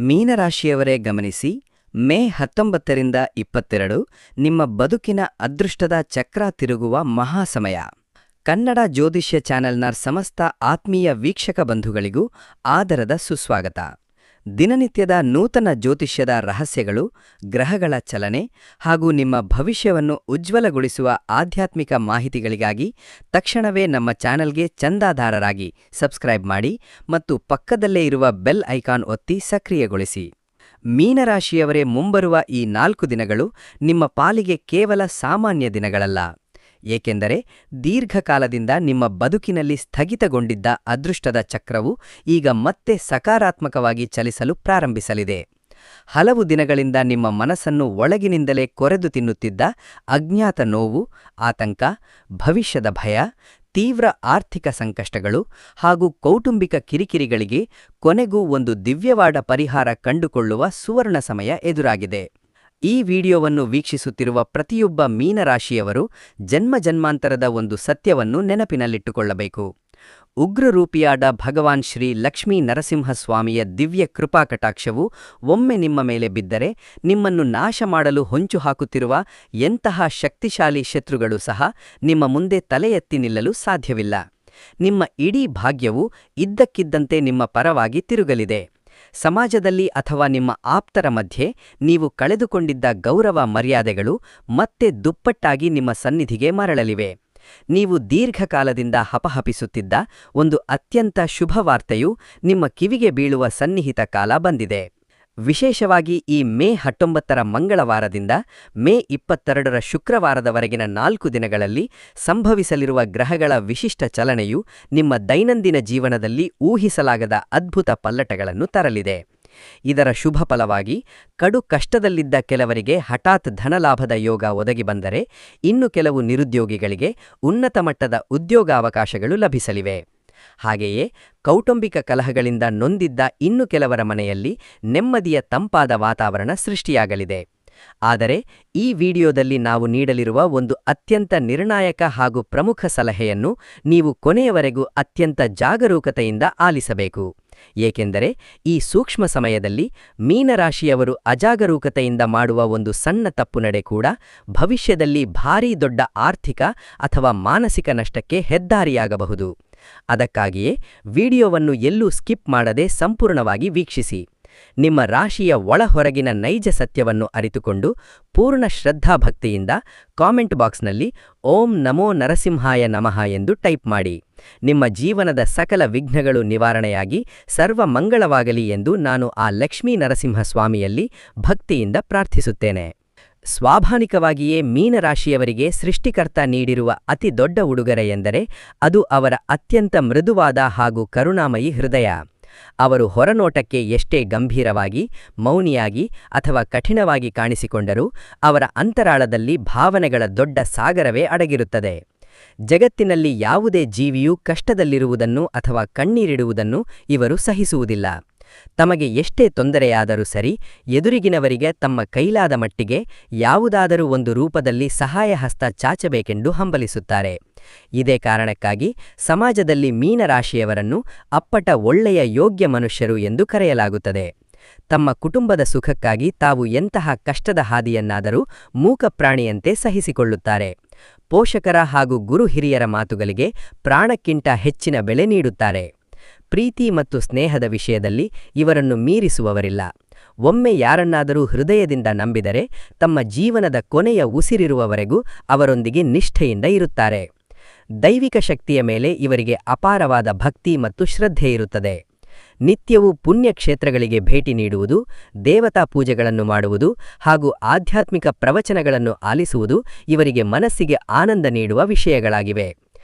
ಮೀನರಾಶಿಯವರೇ ಗಮನಿಸಿ, ಮೇ 19ರಿಂದ 22 ನಿಮ್ಮ ಬದುಕಿನ ಅದೃಷ್ಟದ ಚಕ್ರ ತಿರುಗುವ ಮಹಾಸಮಯ. ಕನ್ನಡ ಜ್ಯೋತಿಷ್ಯ ಚಾನೆಲ್ನ ಸಮಸ್ತ ಆತ್ಮೀಯ ವೀಕ್ಷಕ ಬಂಧುಗಳಿಗೂ ಆದರದ ಸುಸ್ವಾಗತ. ದಿನನಿತ್ಯದ ನೂತನ ಜ್ಯೋತಿಷ್ಯದ ರಹಸ್ಯಗಳು, ಗ್ರಹಗಳ ಚಲನೆ ಹಾಗೂ ನಿಮ್ಮ ಭವಿಷ್ಯವನ್ನು ಉಜ್ವಲಗೊಳಿಸುವ ಆಧ್ಯಾತ್ಮಿಕ ಮಾಹಿತಿಗಳಿಗಾಗಿ ತಕ್ಷಣವೇ ನಮ್ಮ ಚಾನೆಲ್ಗೆ ಚಂದಾದಾರರಾಗಿ ಸಬ್ಸ್ಕ್ರೈಬ್ ಮಾಡಿ ಮತ್ತು ಪಕ್ಕದಲ್ಲೇ ಇರುವ ಬೆಲ್ ಐಕಾನ್ ಒತ್ತಿ ಸಕ್ರಿಯಗೊಳಿಸಿ. ಮೀನರಾಶಿಯವರೇ, ಮುಂಬರುವ ಈ 4 ದಿನಗಳು ನಿಮ್ಮ ಪಾಲಿಗೆ ಕೇವಲ ಸಾಮಾನ್ಯ ದಿನಗಳಲ್ಲ. ಏಕೆಂದರೆ ದೀರ್ಘಕಾಲದಿಂದ ನಿಮ್ಮ ಬದುಕಿನಲ್ಲಿ ಸ್ಥಗಿತಗೊಂಡಿದ್ದ ಅದೃಷ್ಟದ ಚಕ್ರವು ಈಗ ಮತ್ತೆ ಸಕಾರಾತ್ಮಕವಾಗಿ ಚಲಿಸಲು ಪ್ರಾರಂಭಿಸಲಿದೆ. ಹಲವು ದಿನಗಳಿಂದ ನಿಮ್ಮ ಮನಸ್ಸನ್ನು ಒಳಗಿನಿಂದಲೇ ಕೊರೆದು ತಿನ್ನುತ್ತಿದ್ದ ಅಜ್ಞಾತ ನೋವು, ಆತಂಕ, ಭವಿಷ್ಯದ ಭಯ, ತೀವ್ರ ಆರ್ಥಿಕ ಸಂಕಷ್ಟಗಳು ಹಾಗೂ ಕೌಟುಂಬಿಕ ಕಿರಿಕಿರಿಗಳಿಗೆ ಕೊನೆಗೂ ಒಂದು ದಿವ್ಯವಾದ ಪರಿಹಾರ ಕಂಡುಕೊಳ್ಳುವ ಸುವರ್ಣ ಸಮಯ ಎದುರಾಗಿದೆ. ಈ ವಿಡಿಯೋವನ್ನು ವೀಕ್ಷಿಸುತ್ತಿರುವ ಪ್ರತಿಯೊಬ್ಬ ಮೀನರಾಶಿಯವರು ಜನ್ಮಾಂತರದ ಒಂದು ಸತ್ಯವನ್ನು ನೆನಪಿನಲ್ಲಿಟ್ಟುಕೊಳ್ಳಬೇಕು. ಉಗ್ರರೂಪಿಯಾದ ಭಗವಾನ್ ಶ್ರೀ ಲಕ್ಷ್ಮೀ ನರಸಿಂಹಸ್ವಾಮಿಯ ದಿವ್ಯ ಕೃಪಾ ಕಟಾಕ್ಷವು ಒಮ್ಮೆ ನಿಮ್ಮ ಮೇಲೆ ಬಿದ್ದರೆ ನಿಮ್ಮನ್ನು ನಾಶ ಮಾಡಲು ಹೊಂಚು ಹಾಕುತ್ತಿರುವ ಎಂತಹ ಶಕ್ತಿಶಾಲಿ ಶತ್ರುಗಳು ಸಹ ನಿಮ್ಮ ಮುಂದೆ ತಲೆ ಎತ್ತಿ ನಿಲ್ಲಲು ಸಾಧ್ಯವಿಲ್ಲ. ನಿಮ್ಮ ಇಡೀ ಭಾಗ್ಯವು ಇದ್ದಕ್ಕಿದ್ದಂತೆ ನಿಮ್ಮ ಪರವಾಗಿ ತಿರುಗಲಿದೆ. ಸಮಾಜದಲ್ಲಿ ಅಥವಾ ನಿಮ್ಮ ಆಪ್ತರ ಮಧ್ಯೆ ನೀವು ಕಳೆದುಕೊಂಡಿದ್ದ ಗೌರವ ಮರ್ಯಾದೆಗಳು ಮತ್ತೆ ದುಪ್ಪಟ್ಟಾಗಿ ನಿಮ್ಮ ಸನ್ನಿಧಿಗೆ ಮರಳಲಿವೆ. ನೀವು ದೀರ್ಘಕಾಲದಿಂದ ಹಪಹಪಿಸುತ್ತಿದ್ದ ಒಂದು ಅತ್ಯಂತ ಶುಭವಾರ್ತೆಯು ನಿಮ್ಮ ಕಿವಿಗೆ ಬೀಳುವ ಸನ್ನಿಹಿತ ಕಾಲ ಬಂದಿದೆ. ವಿಶೇಷವಾಗಿ ಈ ಮೇ 19ರ ಮಂಗಳವಾರದಿಂದ ಮೇ 22ರ ಶುಕ್ರವಾರದವರೆಗಿನ 4 ದಿನಗಳಲ್ಲಿ ಸಂಭವಿಸಲಿರುವ ಗ್ರಹಗಳ ವಿಶಿಷ್ಟ ಚಲನೆಯು ನಿಮ್ಮ ದೈನಂದಿನ ಜೀವನದಲ್ಲಿ ಊಹಿಸಲಾಗದ ಅದ್ಭುತ ಪಲ್ಲಟಗಳನ್ನು ತರಲಿದೆ. ಇದರ ಶುಭ ಫಲವಾಗಿ ಕಡು ಕಷ್ಟದಲ್ಲಿದ್ದ ಕೆಲವರಿಗೆ ಹಠಾತ್ ಧನಲಾಭದ ಯೋಗ ಒದಗಿ ಬಂದರೆ, ಇನ್ನು ಕೆಲವು ನಿರುದ್ಯೋಗಿಗಳಿಗೆ ಉನ್ನತ ಮಟ್ಟದ ಉದ್ಯೋಗಾವಕಾಶಗಳು ಲಭಿಸಲಿವೆ. ಹಾಗೆಯೇ ಕೌಟುಂಬಿಕ ಕಲಹಗಳಿಂದ ನೊಂದಿದ್ದ ಇನ್ನು ಕೆಲವರ ಮನೆಯಲ್ಲಿ ನೆಮ್ಮದಿಯ ತಂಪಾದ ವಾತಾವರಣ ಸೃಷ್ಟಿಯಾಗಲಿದೆ. ಆದರೆ ಈ ವಿಡಿಯೋದಲ್ಲಿ ನಾವು ನೀಡಲಿರುವ ಒಂದು ಅತ್ಯಂತ ನಿರ್ಣಾಯಕ ಹಾಗೂ ಪ್ರಮುಖ ಸಲಹೆಯನ್ನು ನೀವು ಕೊನೆಯವರೆಗೂ ಅತ್ಯಂತ ಜಾಗರೂಕತೆಯಿಂದ ಆಲಿಸಬೇಕು. ಏಕೆಂದರೆ ಈ ಸೂಕ್ಷ್ಮ ಸಮಯದಲ್ಲಿ ಮೀನರಾಶಿಯವರು ಅಜಾಗರೂಕತೆಯಿಂದ ಮಾಡುವ ಒಂದು ಸಣ್ಣ ತಪ್ಪು ನಡೆ ಕೂಡ ಭವಿಷ್ಯದಲ್ಲಿ ಭಾರೀ ದೊಡ್ಡ ಆರ್ಥಿಕ ಅಥವಾ ಮಾನಸಿಕ ನಷ್ಟಕ್ಕೆ ಹೆದ್ದಾರಿಯಾಗಬಹುದು. ಅದಕ್ಕಾಗಿಯೇ ವಿಡಿಯೋವನ್ನು ಎಲ್ಲೂ ಸ್ಕಿಪ್ ಮಾಡದೆ ಸಂಪೂರ್ಣವಾಗಿ ವೀಕ್ಷಿಸಿ. ನಿಮ್ಮ ರಾಶಿಯ ಒಳಹೊರಗಿನ ನೈಜ ಸತ್ಯವನ್ನು ಅರಿತುಕೊಂಡು ಪೂರ್ಣ ಶ್ರದ್ಧಾಭಕ್ತಿಯಿಂದ ಕಾಮೆಂಟ್ ಬಾಕ್ಸ್ನಲ್ಲಿ ಓಂ ನಮೋ ನರಸಿಂಹಾಯ ನಮಃ ಎಂದು ಟೈಪ್ ಮಾಡಿ. ನಿಮ್ಮ ಜೀವನದ ಸಕಲ ವಿಘ್ನಗಳು ನಿವಾರಣೆಯಾಗಿ ಸರ್ವ ಮಂಗಳವಾಗಲಿ ಎಂದು ನಾನು ಆ ಲಕ್ಷ್ಮೀ ನರಸಿಂಹಸ್ವಾಮಿಯಲ್ಲಿ ಭಕ್ತಿಯಿಂದ ಪ್ರಾರ್ಥಿಸುತ್ತೇನೆ. ಸ್ವಾಭಾವಿಕವಾಗಿಯೇ ಮೀನರಾಶಿಯವರಿಗೆ ಸೃಷ್ಟಿಕರ್ತ ನೀಡಿರುವ ಅತಿ ದೊಡ್ಡ ಉಡುಗೊರೆ ಎಂದರೆ ಅದು ಅವರ ಅತ್ಯಂತ ಮೃದುವಾದ ಹಾಗೂ ಕರುಣಾಮಯಿ ಹೃದಯ. ಅವರು ಹೊರನೋಟಕ್ಕೆ ಎಷ್ಟೇ ಗಂಭೀರವಾಗಿ, ಮೌನಿಯಾಗಿ ಅಥವಾ ಕಠಿಣವಾಗಿ ಕಾಣಿಸಿಕೊಂಡರೂ ಅವರ ಅಂತರಾಳದಲ್ಲಿ ಭಾವನೆಗಳ ದೊಡ್ಡ ಸಾಗರವೇ ಅಡಗಿರುತ್ತದೆ. ಜಗತ್ತಿನಲ್ಲಿ ಯಾವುದೇ ಜೀವಿಯೂ ಕಷ್ಟದಲ್ಲಿರುವುದನ್ನು ಅಥವಾ ಕಣ್ಣೀರಿಡುವುದನ್ನು ಇವರು ಸಹಿಸುವುದಿಲ್ಲ. ತಮಗೆ ಎಷ್ಟೇ ತೊಂದರೆಯಾದರೂ ಸರಿ, ಎದುರಿಗಿನವರಿಗೆ ತಮ್ಮ ಕೈಲಾದ ಮಟ್ಟಿಗೆ ಯಾವುದಾದರೂ ಒಂದು ರೂಪದಲ್ಲಿ ಸಹಾಯ ಹಸ್ತ ಚಾಚಬೇಕೆಂದು ಹಂಬಲಿಸುತ್ತಾರೆ. ಇದೇ ಕಾರಣಕ್ಕಾಗಿ ಸಮಾಜದಲ್ಲಿ ಮೀನರಾಶಿಯವರನ್ನು ಅಪ್ಪಟ ಒಳ್ಳೆಯ ಯೋಗ್ಯ ಮನುಷ್ಯರು ಎಂದು ಕರೆಯಲಾಗುತ್ತದೆ. ತಮ್ಮ ಕುಟುಂಬದ ಸುಖಕ್ಕಾಗಿ ತಾವು ಎಂತಹ ಕಷ್ಟದ ಹಾದಿಯನ್ನಾದರೂ ಮೂಕ ಪ್ರಾಣಿಯಂತೆ ಸಹಿಸಿಕೊಳ್ಳುತ್ತಾರೆ. ಪೋಷಕರ ಹಾಗೂ ಗುರು ಹಿರಿಯರ ಮಾತುಗಳಿಗೆ ಪ್ರಾಣಕ್ಕಿಂತ ಹೆಚ್ಚಿನ ಬೆಲೆ ನೀಡುತ್ತಾರೆ. ಪ್ರೀತಿ ಮತ್ತು ಸ್ನೇಹದ ವಿಷಯದಲ್ಲಿ ಇವರನ್ನು ಮೀರಿಸುವವರಿಲ್ಲ. ಒಮ್ಮೆ ಯಾರನ್ನಾದರೂ ಹೃದಯದಿಂದ ನಂಬಿದರೆ ತಮ್ಮ ಜೀವನದ ಕೊನೆಯ ಉಸಿರಿರುವವರೆಗೂ ಅವರೊಂದಿಗೆ ನಿಷ್ಠೆಯಿಂದ ಇರುತ್ತಾರೆ. ದೈವಿಕ ಶಕ್ತಿಯ ಮೇಲೆ ಇವರಿಗೆ ಅಪಾರವಾದ ಭಕ್ತಿ ಮತ್ತು ಶ್ರದ್ಧೆ ಇರುತ್ತದೆ. ನಿತ್ಯವೂ ಪುಣ್ಯಕ್ಷೇತ್ರಗಳಿಗೆ ಭೇಟಿ ನೀಡುವುದು, ದೇವತಾ ಪೂಜೆಗಳನ್ನು ಮಾಡುವುದು ಹಾಗೂ ಆಧ್ಯಾತ್ಮಿಕ ಪ್ರವಚನಗಳನ್ನು ಆಲಿಸುವುದು ಇವರಿಗೆ ಮನಸ್ಸಿಗೆ ಆನಂದ ನೀಡುವ ವಿಷಯಗಳಾಗಿವೆ.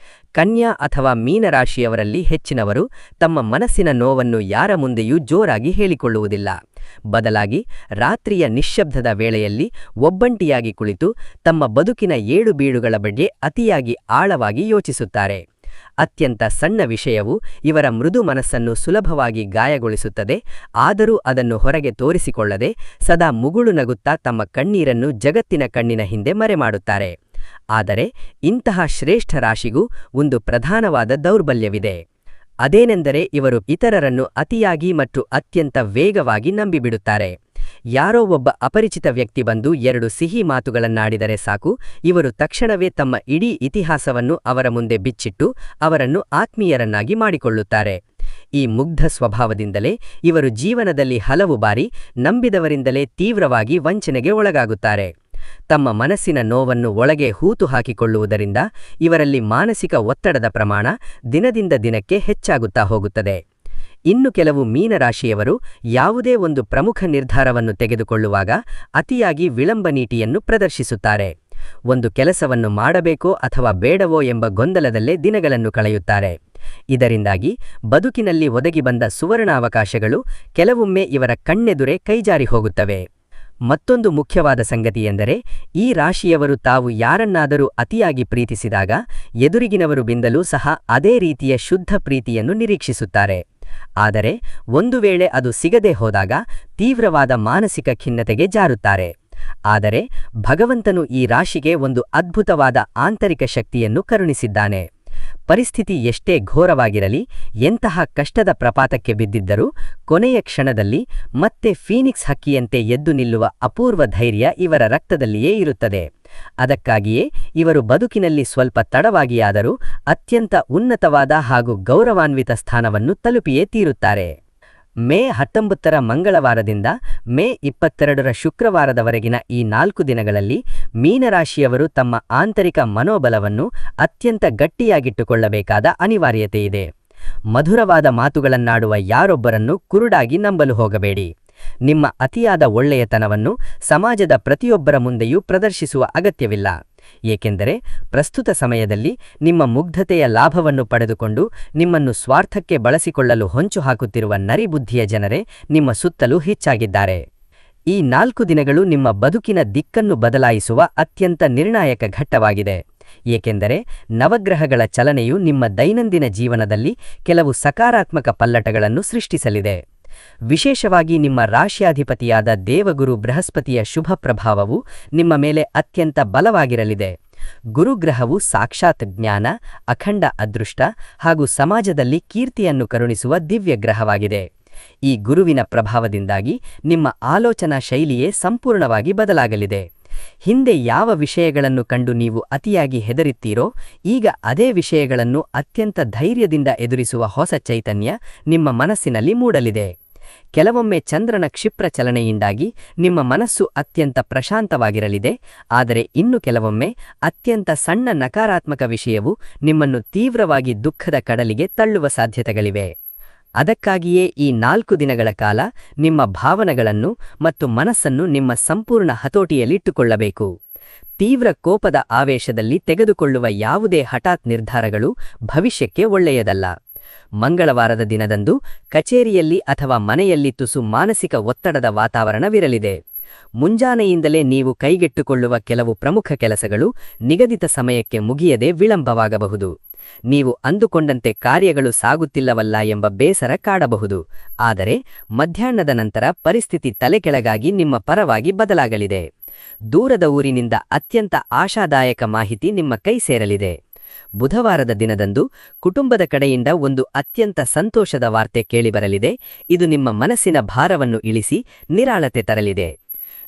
ಕನ್ಯಾ ಅಥವಾ ಮೀನರಾಶಿಯವರಲ್ಲಿ ಹೆಚ್ಚಿನವರು ತಮ್ಮ ಮನಸ್ಸಿನ ನೋವನ್ನು ಯಾರ ಮುಂದೆಯೂ ಜೋರಾಗಿ ಹೇಳಿಕೊಳ್ಳುವುದಿಲ್ಲ. ಬದಲಾಗಿ ರಾತ್ರಿಯ ನಿಶ್ಶಬ್ದದ ವೇಳೆಯಲ್ಲಿ ಒಬ್ಬಂಟಿಯಾಗಿ ಕುಳಿತು ತಮ್ಮ ಬದುಕಿನ ಏಳುಬೀಳುಗಳ ಬಗ್ಗೆ ಅತಿಯಾಗಿ ಆಳವಾಗಿ ಯೋಚಿಸುತ್ತಾರೆ. ಅತ್ಯಂತ ಸಣ್ಣ ವಿಷಯವು ಇವರ ಮೃದು ಮನಸ್ಸನ್ನು ಸುಲಭವಾಗಿ ಗಾಯಗೊಳಿಸುತ್ತದೆ. ಆದರೂ ಅದನ್ನು ಹೊರಗೆ ತೋರಿಸಿಕೊಳ್ಳದೆ ಸದಾ ಮುಗುಳು ನಗುತ್ತಾ ತಮ್ಮ ಕಣ್ಣೀರನ್ನು ಜಗತ್ತಿನ ಕಣ್ಣಿನ ಹಿಂದೆ ಮರೆಮಾಡುತ್ತಾರೆ. ಆದರೆ ಇಂತಹ ಶ್ರೇಷ್ಠ ರಾಶಿಗೂ ಒಂದು ಪ್ರಧಾನವಾದ ದೌರ್ಬಲ್ಯವಿದೆ. ಅದೇನೆಂದರೆ ಇವರು ಇತರರನ್ನು ಅತಿಯಾಗಿ ಮತ್ತು ಅತ್ಯಂತ ವೇಗವಾಗಿ ನಂಬಿಬಿಡುತ್ತಾರೆ. ಯಾರೋ ಒಬ್ಬ ಅಪರಿಚಿತ ವ್ಯಕ್ತಿ ಬಂದು 2 ಸಿಹಿ ಮಾತುಗಳನ್ನಾಡಿದರೆ ಸಾಕು, ಇವರು ತಕ್ಷಣವೇ ತಮ್ಮ ಇಡೀ ಇತಿಹಾಸವನ್ನು ಅವರ ಮುಂದೆ ಬಿಚ್ಚಿಟ್ಟು ಅವರನ್ನು ಆತ್ಮೀಯರನ್ನಾಗಿ ಮಾಡಿಕೊಳ್ಳುತ್ತಾರೆ. ಈ ಮುಗ್ಧ ಸ್ವಭಾವದಿಂದಲೇ ಇವರು ಜೀವನದಲ್ಲಿ ಹಲವು ಬಾರಿ ನಂಬಿದವರಿಂದಲೇ ತೀವ್ರವಾಗಿ ವಂಚನೆಗೆ ಒಳಗಾಗುತ್ತಾರೆ. ತಮ್ಮ ಮನಸ್ಸಿನ ನೋವನ್ನು ಒಳಗೆ ಹೂತು ಹಾಕಿಕೊಳ್ಳುವುದರಿಂದ ಇವರಲ್ಲಿ ಮಾನಸಿಕ ಒತ್ತಡದ ಪ್ರಮಾಣ ದಿನದಿಂದ ದಿನಕ್ಕೆ ಹೆಚ್ಚಾಗುತ್ತಾ ಹೋಗುತ್ತದೆ. ಇನ್ನು ಕೆಲವು ಮೀನರಾಶಿಯವರು ಯಾವುದೇ ಒಂದು ಪ್ರಮುಖ ನಿರ್ಧಾರವನ್ನು ತೆಗೆದುಕೊಳ್ಳುವಾಗ ಅತಿಯಾಗಿ ವಿಳಂಬ ನೀತಿಯನ್ನು ಪ್ರದರ್ಶಿಸುತ್ತಾರೆ. ಒಂದು ಕೆಲಸವನ್ನು ಮಾಡಬೇಕೋ ಅಥವಾ ಬೇಡವೋ ಎಂಬ ಗೊಂದಲದಲ್ಲೇ ದಿನಗಳನ್ನು ಕಳೆಯುತ್ತಾರೆ. ಇದರಿಂದಾಗಿ ಬದುಕಿನಲ್ಲಿ ಒದಗಿ ಬಂದ ಸುವರ್ಣಾವಕಾಶಗಳು ಕೆಲವೊಮ್ಮೆ ಇವರ ಕಣ್ಣೆದುರೇ ಕೈಜಾರಿ ಹೋಗುತ್ತವೆ. ಮತ್ತೊಂದು ಮುಖ್ಯವಾದ ಸಂಗತಿಯೆಂದರೆ, ಈ ರಾಶಿಯವರು ತಾವು ಯಾರನ್ನಾದರೂ ಅತಿಯಾಗಿ ಪ್ರೀತಿಸಿದಾಗ ಎದುರಿಗಿನವರು ಬಿಂದಲೂ ಸಹ ಅದೇ ರೀತಿಯ ಶುದ್ಧ ಪ್ರೀತಿಯನ್ನು ನಿರೀಕ್ಷಿಸುತ್ತಾರೆ. ಆದರೆ ಒಂದು ವೇಳೆ ಅದು ಸಿಗದೆ ಹೋದಾಗ ತೀವ್ರವಾದ ಮಾನಸಿಕ ಖಿನ್ನತೆಗೆ ಜಾರುತ್ತಾರೆ. ಆದರೆ ಭಗವಂತನು ಈ ರಾಶಿಗೆ ಒಂದು ಅದ್ಭುತವಾದ ಆಂತರಿಕ ಶಕ್ತಿಯನ್ನು ಕರುಣಿಸಿದ್ದಾನೆ. ಪರಿಸ್ಥಿತಿ ಎಷ್ಟೇ ಘೋರವಾಗಿರಲಿ, ಎಂತಹ ಕಷ್ಟದ ಪ್ರಪಾತಕ್ಕೆ ಬಿದ್ದಿದ್ದರೂ ಕೊನೆಯ ಕ್ಷಣದಲ್ಲಿ ಮತ್ತೆ ಫೀನಿಕ್ಸ್ ಹಕ್ಕಿಯಂತೆ ಎದ್ದು ನಿಲ್ಲುವ ಅಪೂರ್ವ ಧೈರ್ಯ ಇವರ ರಕ್ತದಲ್ಲಿಯೇ ಇರುತ್ತದೆ. ಅದಕ್ಕಾಗಿಯೇ ಇವರು ಬದುಕಿನಲ್ಲಿ ಸ್ವಲ್ಪ ತಡವಾಗಿಯಾದರೂ ಅತ್ಯಂತ ಉನ್ನತವಾದ ಹಾಗೂ ಗೌರವಾನ್ವಿತ ಸ್ಥಾನವನ್ನು ತಲುಪಿಯೇ ತೀರುತ್ತಾರೆ. ಮೇ 19 ಮಂಗಳವಾರದಿಂದ ಮೇ 22 ಶುಕ್ರವಾರದವರೆಗಿನ ಈ 4 ದಿನಗಳಲ್ಲಿ ಮೀನರಾಶಿಯವರು ತಮ್ಮ ಆಂತರಿಕ ಮನೋಬಲವನ್ನು ಅತ್ಯಂತ ಗಟ್ಟಿಯಾಗಿಟ್ಟುಕೊಳ್ಳಬೇಕಾದ ಅನಿವಾರ್ಯತೆಯಿದೆ. ಮಧುರವಾದ ಮಾತುಗಳನ್ನಾಡುವ ಯಾರೊಬ್ಬರನ್ನು ಕುರುಡಾಗಿ ನಂಬಲು ಹೋಗಬೇಡಿ. ನಿಮ್ಮ ಅತಿಯಾದ ಒಳ್ಳೆಯತನವನ್ನು ಸಮಾಜದ ಪ್ರತಿಯೊಬ್ಬರ ಮುಂದೆಯೂ ಪ್ರದರ್ಶಿಸುವ ಅಗತ್ಯವಿಲ್ಲ. ಏಕೆಂದರೆ ಪ್ರಸ್ತುತ ಸಮಯದಲ್ಲಿ ನಿಮ್ಮ ಮುಗ್ಧತೆಯ ಲಾಭವನ್ನು ಪಡೆದುಕೊಂಡು ನಿಮ್ಮನ್ನು ಸ್ವಾರ್ಥಕ್ಕೆ ಬಳಸಿಕೊಳ್ಳಲು ಹೊಂಚು ಹಾಕುತ್ತಿರುವ ನರಿಬುದ್ಧಿಯ ಜನರೇ ನಿಮ್ಮ ಸುತ್ತಲೂ ಹೆಚ್ಚಾಗಿದ್ದಾರೆ. ಈ 4 ದಿನಗಳು ನಿಮ್ಮ ಬದುಕಿನ ದಿಕ್ಕನ್ನು ಬದಲಾಯಿಸುವ ಅತ್ಯಂತ ನಿರ್ಣಾಯಕ ಘಟ್ಟವಾಗಿದೆ. ಏಕೆಂದರೆ ನವಗ್ರಹಗಳ ಚಲನೆಯು ನಿಮ್ಮ ದೈನಂದಿನ ಜೀವನದಲ್ಲಿ ಕೆಲವು ಸಕಾರಾತ್ಮಕ ಪಲ್ಲಟಗಳನ್ನು ಸೃಷ್ಟಿಸಲಿದೆ. ವಿಶೇಷವಾಗಿ ನಿಮ್ಮ ರಾಶ್ಯಾಧಿಪತಿಯಾದ ದೇವಗುರು ಬೃಹಸ್ಪತಿಯ ಶುಭ ಪ್ರಭಾವವು ನಿಮ್ಮ ಮೇಲೆ ಅತ್ಯಂತ ಬಲವಾಗಿರಲಿದೆ. ಗುರುಗ್ರಹವು ಸಾಕ್ಷಾತ್ ಜ್ಞಾನ, ಅಖಂಡ ಅದೃಷ್ಟ ಹಾಗೂ ಸಮಾಜದಲ್ಲಿ ಕೀರ್ತಿಯನ್ನು ಕರುಣಿಸುವ ದಿವ್ಯ ಗ್ರಹವಾಗಿದೆ. ಈ ಗುರುವಿನ ಪ್ರಭಾವದಿಂದಾಗಿ ನಿಮ್ಮ ಆಲೋಚನಾ ಶೈಲಿಯೇ ಸಂಪೂರ್ಣವಾಗಿ ಬದಲಾಗಲಿದೆ. ಹಿಂದೆ ಯಾವ ವಿಷಯಗಳನ್ನು ಕಂಡು ನೀವು ಅತಿಯಾಗಿ ಹೆದರುತ್ತೀರೋ, ಈಗ ಅದೇ ವಿಷಯಗಳನ್ನು ಅತ್ಯಂತ ಧೈರ್ಯದಿಂದ ಎದುರಿಸುವ ಹೊಸ ಚೈತನ್ಯ ನಿಮ್ಮ ಮನಸ್ಸಿನಲ್ಲಿ ಮೂಡಲಿದೆ. ಕೆಲವೊಮ್ಮೆ ಚಂದ್ರನ ಕ್ಷಿಪ್ರ ಚಲನೆಯಿಂದಾಗಿ ನಿಮ್ಮ ಮನಸ್ಸು ಅತ್ಯಂತ ಪ್ರಶಾಂತವಾಗಿರಲಿದೆ. ಆದರೆ ಇನ್ನು ಕೆಲವೊಮ್ಮೆ ಅತ್ಯಂತ ಸಣ್ಣ ನಕಾರಾತ್ಮಕ ವಿಷಯವು ನಿಮ್ಮನ್ನು ತೀವ್ರವಾಗಿ ದುಃಖದ ಕಡಲಿಗೆ ತಳ್ಳುವ ಸಾಧ್ಯತೆಗಳಿವೆ. ಅದಕ್ಕಾಗಿಯೇ ಈ 4 ದಿನಗಳ ಕಾಲ ನಿಮ್ಮ ಭಾವನೆಗಳನ್ನು ಮತ್ತು ಮನಸ್ಸನ್ನು ನಿಮ್ಮ ಸಂಪೂರ್ಣ ಹತೋಟಿಯಲ್ಲಿಟ್ಟುಕೊಳ್ಳಬೇಕು. ತೀವ್ರ ಕೋಪದ ಆವೇಶದಲ್ಲಿ ತೆಗೆದುಕೊಳ್ಳುವ ಯಾವುದೇ ಹಠಾತ್ ನಿರ್ಧಾರಗಳು ಭವಿಷ್ಯಕ್ಕೆ ಒಳ್ಳೆಯದಲ್ಲ. ಮಂಗಳವಾರದ ದಿನದಂದು ಕಚೇರಿಯಲ್ಲಿ ಅಥವಾ ಮನೆಯಲ್ಲಿ ತುಸು ಮಾನಸಿಕ ಒತ್ತಡದ ವಾತಾವರಣವಿರಲಿದೆ. ಮುಂಜಾನೆಯಿಂದಲೇ ನೀವು ಕೈಗೆಟ್ಟುಕೊಳ್ಳುವ ಕೆಲವು ಪ್ರಮುಖ ಕೆಲಸಗಳು ನಿಗದಿತ ಸಮಯಕ್ಕೆ ಮುಗಿಯದೆ ವಿಳಂಬವಾಗಬಹುದು. ನೀವು ಅಂದುಕೊಂಡಂತೆ ಕಾರ್ಯಗಳು ಸಾಗುತ್ತಿಲ್ಲವಲ್ಲ ಎಂಬ ಬೇಸರ ಕಾಡಬಹುದು. ಆದರೆ ಮಧ್ಯಾಹ್ನದ ನಂತರ ಪರಿಸ್ಥಿತಿ ತಲೆಕೆಳಗಾಗಿ ನಿಮ್ಮ ಪರವಾಗಿ ಬದಲಾಗಲಿದೆ. ದೂರದ ಊರಿನಿಂದ ಅತ್ಯಂತ ಆಶಾದಾಯಕ ಮಾಹಿತಿ ನಿಮ್ಮ ಕೈ ಸೇರಲಿದೆ. ಬುಧವಾರದ ದಿನದಂದು ಕುಟುಂಬದ ಕಡೆಯಿಂದ ಒಂದು ಅತ್ಯಂತ ಸಂತೋಷದ ವಾರ್ತೆ ಕೇಳಿಬರಲಿದೆ. ಇದು ನಿಮ್ಮ ಮನಸ್ಸಿನ ಭಾರವನ್ನು ಇಳಿಸಿ ನಿರಾಳತೆ ತರಲಿದೆ.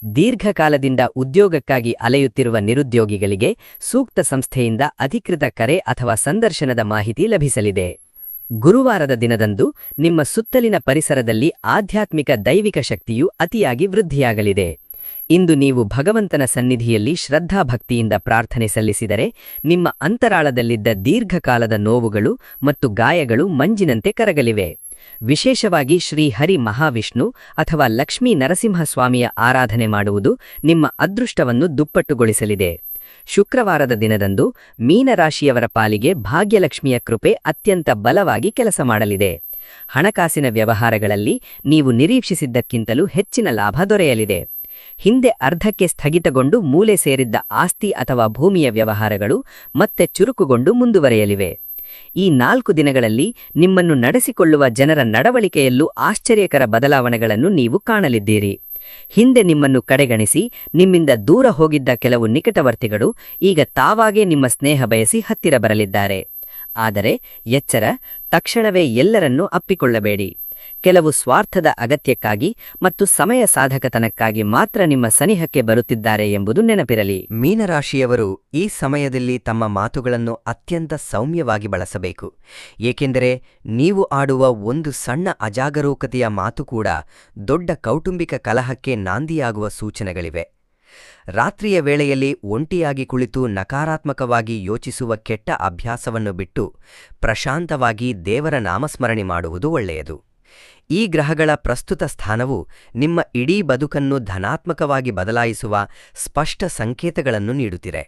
ದೀರ್ಘಕಾಲದಿಂದ ಉದ್ಯೋಗಕ್ಕಾಗಿ ಅಲೆಯುತ್ತಿರುವ ನಿರುದ್ಯೋಗಿಗಳಿಗೆ ಸೂಕ್ತ ಸಂಸ್ಥೆಯಿಂದ ಅಧಿಕೃತ ಕರೆ ಅಥವಾ ಸಂದರ್ಶನದ ಮಾಹಿತಿ ಲಭಿಸಲಿದೆ. ಗುರುವಾರದ ದಿನದಂದು ನಿಮ್ಮ ಸುತ್ತಲಿನ ಪರಿಸರದಲ್ಲಿ ಆಧ್ಯಾತ್ಮಿಕ ದೈವಿಕ ಶಕ್ತಿಯು ಅತಿಯಾಗಿ ವೃದ್ಧಿಯಾಗಲಿದೆ. ಇಂದು ನೀವು ಭಗವಂತನ ಸನ್ನಿಧಿಯಲ್ಲಿ ಶ್ರದ್ಧಾಭಕ್ತಿಯಿಂದ ಪ್ರಾರ್ಥನೆ ಸಲ್ಲಿಸಿದರೆ ನಿಮ್ಮ ಅಂತರಾಳದಲ್ಲಿದ್ದ ದೀರ್ಘಕಾಲದ ನೋವುಗಳು ಮತ್ತು ಗಾಯಗಳು ಮಂಜಿನಂತೆ ಕರಗಲಿವೆ. ವಿಶೇಷವಾಗಿ ಶ್ರೀ ಹರಿ ಮಹಾವಿಷ್ಣು ಅಥವಾ ಲಕ್ಷ್ಮೀ ನರಸಿಂಹಸ್ವಾಮಿಯ ಆರಾಧನೆ ಮಾಡುವುದು ನಿಮ್ಮ ಅದೃಷ್ಟವನ್ನು ದುಪ್ಪಟ್ಟುಗೊಳಿಸಲಿದೆ. ಶುಕ್ರವಾರದ ದಿನದಂದು ಮೀನರಾಶಿಯವರ ಪಾಲಿಗೆ ಭಾಗ್ಯಲಕ್ಷ್ಮಿಯ ಕೃಪೆ ಅತ್ಯಂತ ಬಲವಾಗಿ ಕೆಲಸ ಮಾಡಲಿದೆ. ಹಣಕಾಸಿನ ವ್ಯವಹಾರಗಳಲ್ಲಿ ನೀವು ನಿರೀಕ್ಷಿಸಿದ್ದಕ್ಕಿಂತಲೂ ಹೆಚ್ಚಿನ ಲಾಭ ದೊರೆಯಲಿದೆ. ಹಿಂದೆ ಅರ್ಧಕ್ಕೆ ಸ್ಥಗಿತಗೊಂಡು ಮೂಲೆ ಸೇರಿದ್ದ ಆಸ್ತಿ ಅಥವಾ ಭೂಮಿಯ ವ್ಯವಹಾರಗಳು ಮತ್ತೆ ಚುರುಕುಗೊಂಡು ಮುಂದುವರೆಯಲಿವೆ. ಈ 4 ದಿನಗಳಲ್ಲಿ ನಿಮ್ಮನ್ನು ನಡೆಸಿಕೊಳ್ಳುವ ಜನರ ನಡವಳಿಕೆಯಲ್ಲೂ ಆಶ್ಚರ್ಯಕರ ಬದಲಾವಣೆಗಳನ್ನು ನೀವು ಕಾಣಲಿದ್ದೀರಿ. ಹಿಂದೆ ನಿಮ್ಮನ್ನು ಕಡೆಗಣಿಸಿ ನಿಮ್ಮಿಂದ ದೂರ ಹೋಗಿದ್ದ ಕೆಲವು ನಿಕಟವರ್ತಿಗಳು ಈಗ ತಾವಾಗೇ ನಿಮ್ಮ ಸ್ನೇಹ ಬಯಸಿ ಹತ್ತಿರ ಬರಲಿದ್ದಾರೆ. ಆದರೆ ಎಚ್ಚರ, ತಕ್ಷಣವೇ ಎಲ್ಲರನ್ನೂ ಅಪ್ಪಿಕೊಳ್ಳಬೇಡಿ. ಕೆಲವು ಸ್ವಾರ್ಥದ ಅಗತ್ಯಕ್ಕಾಗಿ ಮತ್ತು ಸಮಯ ಸಾಧಕತನಕ್ಕಾಗಿ ಮಾತ್ರ ನಿಮ್ಮ ಸನಿಹಕ್ಕೆ ಬರುತ್ತಿದ್ದಾರೆ ಎಂಬುದು ನೆನಪಿರಲಿ. ಮೀನರಾಶಿಯವರು ಈ ಸಮಯದಲ್ಲಿ ತಮ್ಮ ಮಾತುಗಳನ್ನು ಅತ್ಯಂತ ಸೌಮ್ಯವಾಗಿ ಬಳಸಬೇಕು, ಏಕೆಂದರೆ ನೀವು ಆಡುವ ಒಂದು ಸಣ್ಣ ಅಜಾಗರೂಕತೆಯ ಮಾತು ಕೂಡ ದೊಡ್ಡ ಕೌಟುಂಬಿಕ ಕಲಹಕ್ಕೆ ನಾಂದಿಯಾಗುವ ಸೂಚನೆಗಳಿವೆ. ರಾತ್ರಿಯ ವೇಳೆಯಲ್ಲಿ ಒಂಟಿಯಾಗಿ ಕುಳಿತು ನಕಾರಾತ್ಮಕವಾಗಿ ಯೋಚಿಸುವ ಕೆಟ್ಟ ಅಭ್ಯಾಸವನ್ನು ಬಿಟ್ಟು ಪ್ರಶಾಂತವಾಗಿ ದೇವರ ನಾಮಸ್ಮರಣೆ ಮಾಡುವುದು ಒಳ್ಳೆಯದು. ಈ ಗ್ರಹಗಳ ಪ್ರಸ್ತುತ ಸ್ಥಾನವು ನಿಮ್ಮ ಇಡೀ ಬದುಕನ್ನು ಧನಾತ್ಮಕವಾಗಿ ಬದಲಾಯಿಸುವ ಸ್ಪಷ್ಟ ಸಂಕೇತಗಳನ್ನು ನೀಡುತ್ತಿದೆ.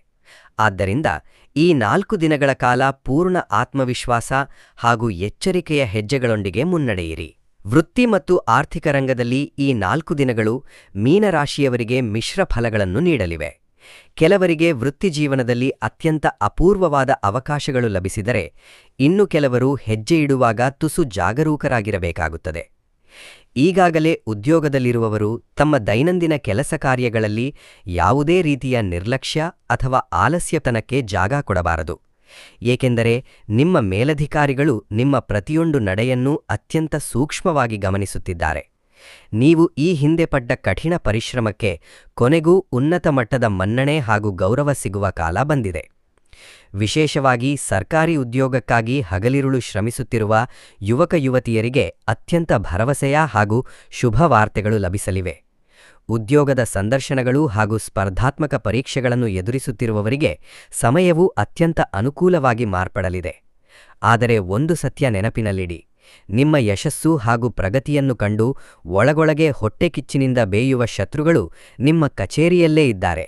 ಆದ್ದರಿಂದ ಈ 4 ದಿನಗಳ ಕಾಲ ಪೂರ್ಣ ಆತ್ಮವಿಶ್ವಾಸ ಹಾಗೂ ಎಚ್ಚರಿಕೆಯ ಹೆಜ್ಜೆಗಳೊಂದಿಗೆ ಮುನ್ನಡೆಯಿರಿ. ವೃತ್ತಿ ಮತ್ತು ಆರ್ಥಿಕ ರಂಗದಲ್ಲಿ ಈ 4 ದಿನಗಳು ಮೀನರಾಶಿಯವರಿಗೆ ಮಿಶ್ರ ಫಲಗಳನ್ನು ನೀಡಲಿವೆ. ಕೆಲವರಿಗೆ ವೃತ್ತಿಜೀವನದಲ್ಲಿ ಅತ್ಯಂತ ಅಪೂರ್ವವಾದ ಅವಕಾಶಗಳು ಲಭಿಸಿದರೆ, ಇನ್ನು ಕೆಲವರು ಹೆಜ್ಜೆ ಇಡುವಾಗ ತುಸು ಜಾಗರೂಕರಾಗಿರಬೇಕಾಗುತ್ತದೆ. ಈಗಾಗಲೇ ಉದ್ಯೋಗದಲ್ಲಿರುವವರು ತಮ್ಮ ದೈನಂದಿನ ಕೆಲಸ ಕಾರ್ಯಗಳಲ್ಲಿ ಯಾವುದೇ ರೀತಿಯ ನಿರ್ಲಕ್ಷ್ಯ ಅಥವಾ ಆಲಸ್ಯತನಕ್ಕೆ ಜಾಗ ಕೊಡಬಾರದು, ಏಕೆಂದರೆ ನಿಮ್ಮ ಮೇಲಧಿಕಾರಿಗಳು ನಿಮ್ಮ ಪ್ರತಿಯೊಂದು ನಡೆಯನ್ನೂ ಅತ್ಯಂತ ಸೂಕ್ಷ್ಮವಾಗಿ ಗಮನಿಸುತ್ತಿದ್ದಾರೆ. ನೀವು ಈ ಹಿಂದೆ ಪಟ್ಟ ಕಠಿಣ ಪರಿಶ್ರಮಕ್ಕೆ ಕೊನೆಗೂ ಉನ್ನತ ಮಟ್ಟದ ಮನ್ನಣೆ ಹಾಗೂ ಗೌರವ ಸಿಗುವ ಕಾಲ ಬಂದಿದೆ. ವಿಶೇಷವಾಗಿ ಸರ್ಕಾರಿ ಉದ್ಯೋಗಕ್ಕಾಗಿ ಹಗಲಿರುಳು ಶ್ರಮಿಸುತ್ತಿರುವ ಯುವಕ ಯುವತಿಯರಿಗೆ ಅತ್ಯಂತ ಭರವಸೆಯ ಹಾಗೂ ಶುಭ ವಾರ್ತೆಗಳು ಲಭಿಸಲಿವೆ. ಉದ್ಯೋಗದ ಸಂದರ್ಶನಗಳು ಹಾಗೂ ಸ್ಪರ್ಧಾತ್ಮಕ ಪರೀಕ್ಷೆಗಳನ್ನು ಎದುರಿಸುತ್ತಿರುವವರಿಗೆ ಸಮಯವು ಅತ್ಯಂತ ಅನುಕೂಲವಾಗಿ ಮಾರ್ಪಡಲಿದೆ. ಆದರೆ ಒಂದು ಸತ್ಯ ನೆನಪಿನಲ್ಲಿಡಿ, ನಿಮ್ಮ ಯಶಸ್ಸು ಹಾಗೂ ಪ್ರಗತಿಯನ್ನು ಕಂಡು ಒಳಗೊಳಗೆ ಹೊಟ್ಟೆಕಿಚ್ಚಿನಿಂದ ಬೇಯುವ ಶತ್ರುಗಳು ನಿಮ್ಮ ಕಚೇರಿಯಲ್ಲೇ ಇದ್ದಾರೆ.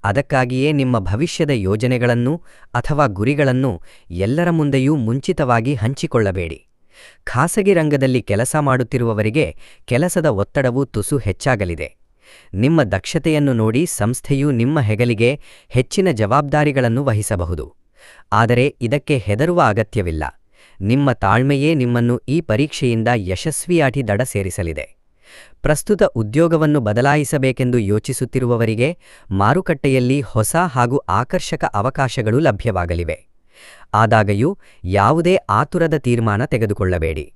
ಅದಕ್ಕಾಗಿಯೇ ನಿಮ್ಮ ಭವಿಷ್ಯದ ಯೋಜನೆಗಳನ್ನು ಅಥವಾ ಗುರಿಗಳನ್ನು ಎಲ್ಲರ ಮುಂದೆಯೂ ಮುಂಚಿತವಾಗಿ ಹಂಚಿಕೊಳ್ಳಬೇಡಿ. ಖಾಸಗಿ ರಂಗದಲ್ಲಿ ಕೆಲಸ ಮಾಡುತ್ತಿರುವವರಿಗೆ ಕೆಲಸದ ಒತ್ತಡವು ತುಸು ಹೆಚ್ಚಾಗಲಿದೆ. ನಿಮ್ಮ ದಕ್ಷತೆಯನ್ನು ನೋಡಿ ಸಂಸ್ಥೆಯು ನಿಮ್ಮ ಹೆಗಲಿಗೆ ಹೆಚ್ಚಿನ ಜವಾಬ್ದಾರಿಗಳನ್ನು ವಹಿಸಬಹುದು. ಆದರೆ ಇದಕ್ಕೆ ಹೆದರುವ ಅಗತ್ಯವಿಲ್ಲ. ನಿಮ್ಮ ತಾಳ್ಮೆಯೇ ನಿಮ್ಮನ್ನು ಈ ಪರೀಕ್ಷೆಯಿಂದ ಯಶಸ್ವಿಯಾಗಿ ದಡ ಸೇರಿಸಲಿದೆ. ಪ್ರಸ್ತುತ ಉದ್ಯೋಗವನ್ನು ಬದಲಾಯಿಸಬೇಕೆಂದು ಯೋಚಿಸುತ್ತಿರುವವರಿಗೆ ಮಾರುಕಟ್ಟೆಯಲ್ಲಿ ಹೊಸ ಹಾಗೂ ಆಕರ್ಷಕ ಅವಕಾಶಗಳು ಲಭ್ಯವಾಗಲಿವೆ. ಆದಾಗ್ಯೂ ಯಾವುದೇ ಆತುರದ ತೀರ್ಮಾನ ತೆಗೆದುಕೊಳ್ಳಬೇಡಿ.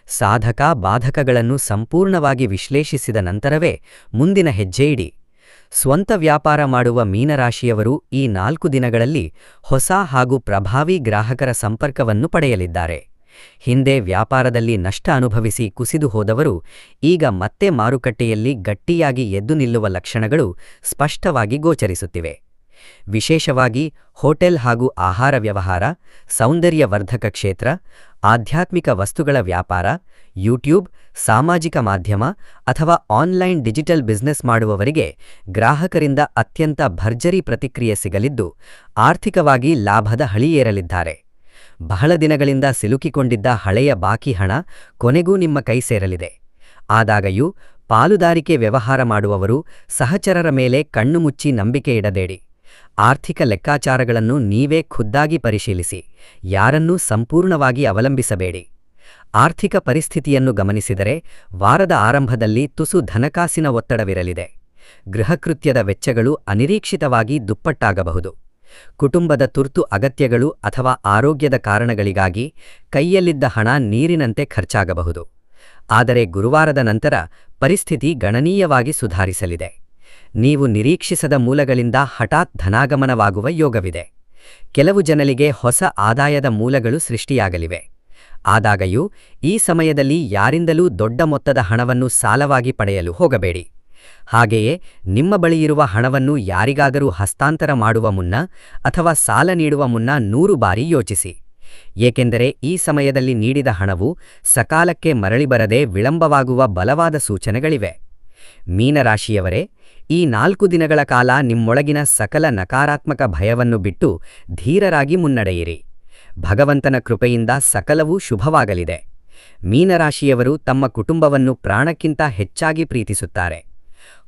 ಸಾಧಕ ಬಾಧಕಗಳನ್ನು ಸಂಪೂರ್ಣವಾಗಿ ವಿಶ್ಲೇಷಿಸಿದ ನಂತರವೇ ಮುಂದಿನ ಹೆಜ್ಜೆ ಇಡಿ. ಸ್ವಂತ ವ್ಯಾಪಾರ ಮಾಡುವ ಮೀನರಾಶಿಯವರು ಈ 4 ದಿನಗಳಲ್ಲಿ ಹೊಸ ಹಾಗೂ ಪ್ರಭಾವಿ ಗ್ರಾಹಕರ ಸಂಪರ್ಕವನ್ನು ಪಡೆಯಲಿದ್ದಾರೆ. ಹಿಂದೆ ವ್ಯಾಪಾರದಲ್ಲಿ ನಷ್ಟ ಅನುಭವಿಸಿ ಕುಸಿದು ಹೋದವರು ಈಗ ಮತ್ತೆ ಮಾರುಕಟ್ಟೆಯಲ್ಲಿ ಗಟ್ಟಿಯಾಗಿ ಎದ್ದು ನಿಲ್ಲುವ ಲಕ್ಷಣಗಳು ಸ್ಪಷ್ಟವಾಗಿ ಗೋಚರಿಸುತ್ತಿವೆ. ವಿಶೇಷವಾಗಿ ಹೋಟೆಲ್ ಹಾಗೂ ಆಹಾರ ವ್ಯವಹಾರ, ಸೌಂದರ್ಯವರ್ಧಕ ಕ್ಷೇತ್ರ, ಆಧ್ಯಾತ್ಮಿಕ ವಸ್ತುಗಳ ವ್ಯಾಪಾರ, ಯೂಟ್ಯೂಬ್, ಸಾಮಾಜಿಕ ಮಾಧ್ಯಮ ಅಥವಾ ಆನ್ಲೈನ್ ಡಿಜಿಟಲ್ ಬಿಸ್ನೆಸ್ ಮಾಡುವವರಿಗೆ ಗ್ರಾಹಕರಿಂದ ಅತ್ಯಂತ ಭರ್ಜರಿ ಪ್ರತಿಕ್ರಿಯೆ ಸಿಗಲಿದ್ದು ಆರ್ಥಿಕವಾಗಿ ಲಾಭದ ಹಳಿಯೇರಲಿದ್ದಾರೆ. ಬಹಳ ದಿನಗಳಿಂದ ಸಿಲುಕಿಕೊಂಡಿದ್ದ ಹಳೆಯ ಬಾಕಿ ಹಣ ಕೊನೆಗೂ ನಿಮ್ಮ ಕೈ ಸೇರಲಿದೆ. ಆದಾಗ್ಯೂ ಪಾಲುದಾರಿಕೆ ವ್ಯವಹಾರ ಮಾಡುವವರು ಸಹಚರರ ಮೇಲೆ ಕಣ್ಣು ಮುಚ್ಚಿ ನಂಬಿಕೆ ಇಡಬೇಡಿ. ಆರ್ಥಿಕ ಲೆಕ್ಕಾಚಾರಗಳನ್ನು ನೀವೇ ಖುದ್ದಾಗಿ ಪರಿಶೀಲಿಸಿ, ಯಾರನ್ನೂ ಸಂಪೂರ್ಣವಾಗಿ ಅವಲಂಬಿಸಬೇಡಿ. ಆರ್ಥಿಕ ಪರಿಸ್ಥಿತಿಯನ್ನು ಗಮನಿಸಿದರೆ ವಾರದ ಆರಂಭದಲ್ಲಿ ತುಸು ಧನಕಾಸಿನ ಒತ್ತಡವಿರಲಿದೆ. ಗೃಹಕೃತ್ಯದ ವೆಚ್ಚಗಳು ಅನಿರೀಕ್ಷಿತವಾಗಿ ದುಪ್ಪಟ್ಟಾಗಬಹುದು. ಕುಟುಂಬದ ತುರ್ತು ಅಗತ್ಯಗಳು ಅಥವಾ ಆರೋಗ್ಯದ ಕಾರಣಗಳಿಗಾಗಿ ಕೈಯಲ್ಲಿದ್ದ ಹಣ ನೀರಿನಂತೆ ಖರ್ಚಾಗಬಹುದು. ಆದರೆ ಗುರುವಾರದ ನಂತರ ಪರಿಸ್ಥಿತಿ ಗಣನೀಯವಾಗಿ ಸುಧಾರಿಸಲಿದೆ. ನೀವು ನಿರೀಕ್ಷಿಸದ ಮೂಲಗಳಿಂದ ಹಠಾತ್ ಧನಾಗಮನವಾಗುವ ಯೋಗವಿದೆ. ಕೆಲವು ಜನರಿಗೆ ಹೊಸ ಆದಾಯದ ಮೂಲಗಳು ಸೃಷ್ಟಿಯಾಗಲಿವೆ. ಆದಾಗ್ಯೂ ಈ ಸಮಯದಲ್ಲಿ ಯಾರಿಂದಲೂ ದೊಡ್ಡ ಮೊತ್ತದ ಹಣವನ್ನು ಸಾಲವಾಗಿ ಪಡೆಯಲು ಹೋಗಬೇಡಿ. ಹಾಗೆಯೇ ನಿಮ್ಮ ಬಳಿಯಿರುವ ಹಣವನ್ನು ಯಾರಿಗಾದರೂ ಹಸ್ತಾಂತರ ಮಾಡುವ ಮುನ್ನ ಅಥವಾ ಸಾಲ ನೀಡುವ ಮುನ್ನ 100 ಬಾರಿ ಯೋಚಿಸಿ. ಏಕೆಂದರೆ ಈ ಸಮಯದಲ್ಲಿ ನೀಡಿದ ಹಣವು ಸಕಾಲಕ್ಕೆ ಮರಳಿ ಬರದೆ ವಿಳಂಬವಾಗುವ ಬಲವಾದ ಸೂಚನೆಗಳಿವೆ. ಮೀನರಾಶಿಯವರೇ, ಈ 4 ದಿನಗಳ ಕಾಲ ನಿಮ್ಮೊಳಗಿನ ಸಕಲ ನಕಾರಾತ್ಮಕ ಭಯವನ್ನು ಬಿಟ್ಟು ಧೀರರಾಗಿ ಮುನ್ನಡೆಯಿರಿ. ಭಗವಂತನ ಕೃಪೆಯಿಂದ ಸಕಲವೂ ಶುಭವಾಗಲಿದೆ. ಮೀನರಾಶಿಯವರು ತಮ್ಮ ಕುಟುಂಬವನ್ನು ಪ್ರಾಣಕ್ಕಿಂತ ಹೆಚ್ಚಾಗಿ ಪ್ರೀತಿಸುತ್ತಾರೆ.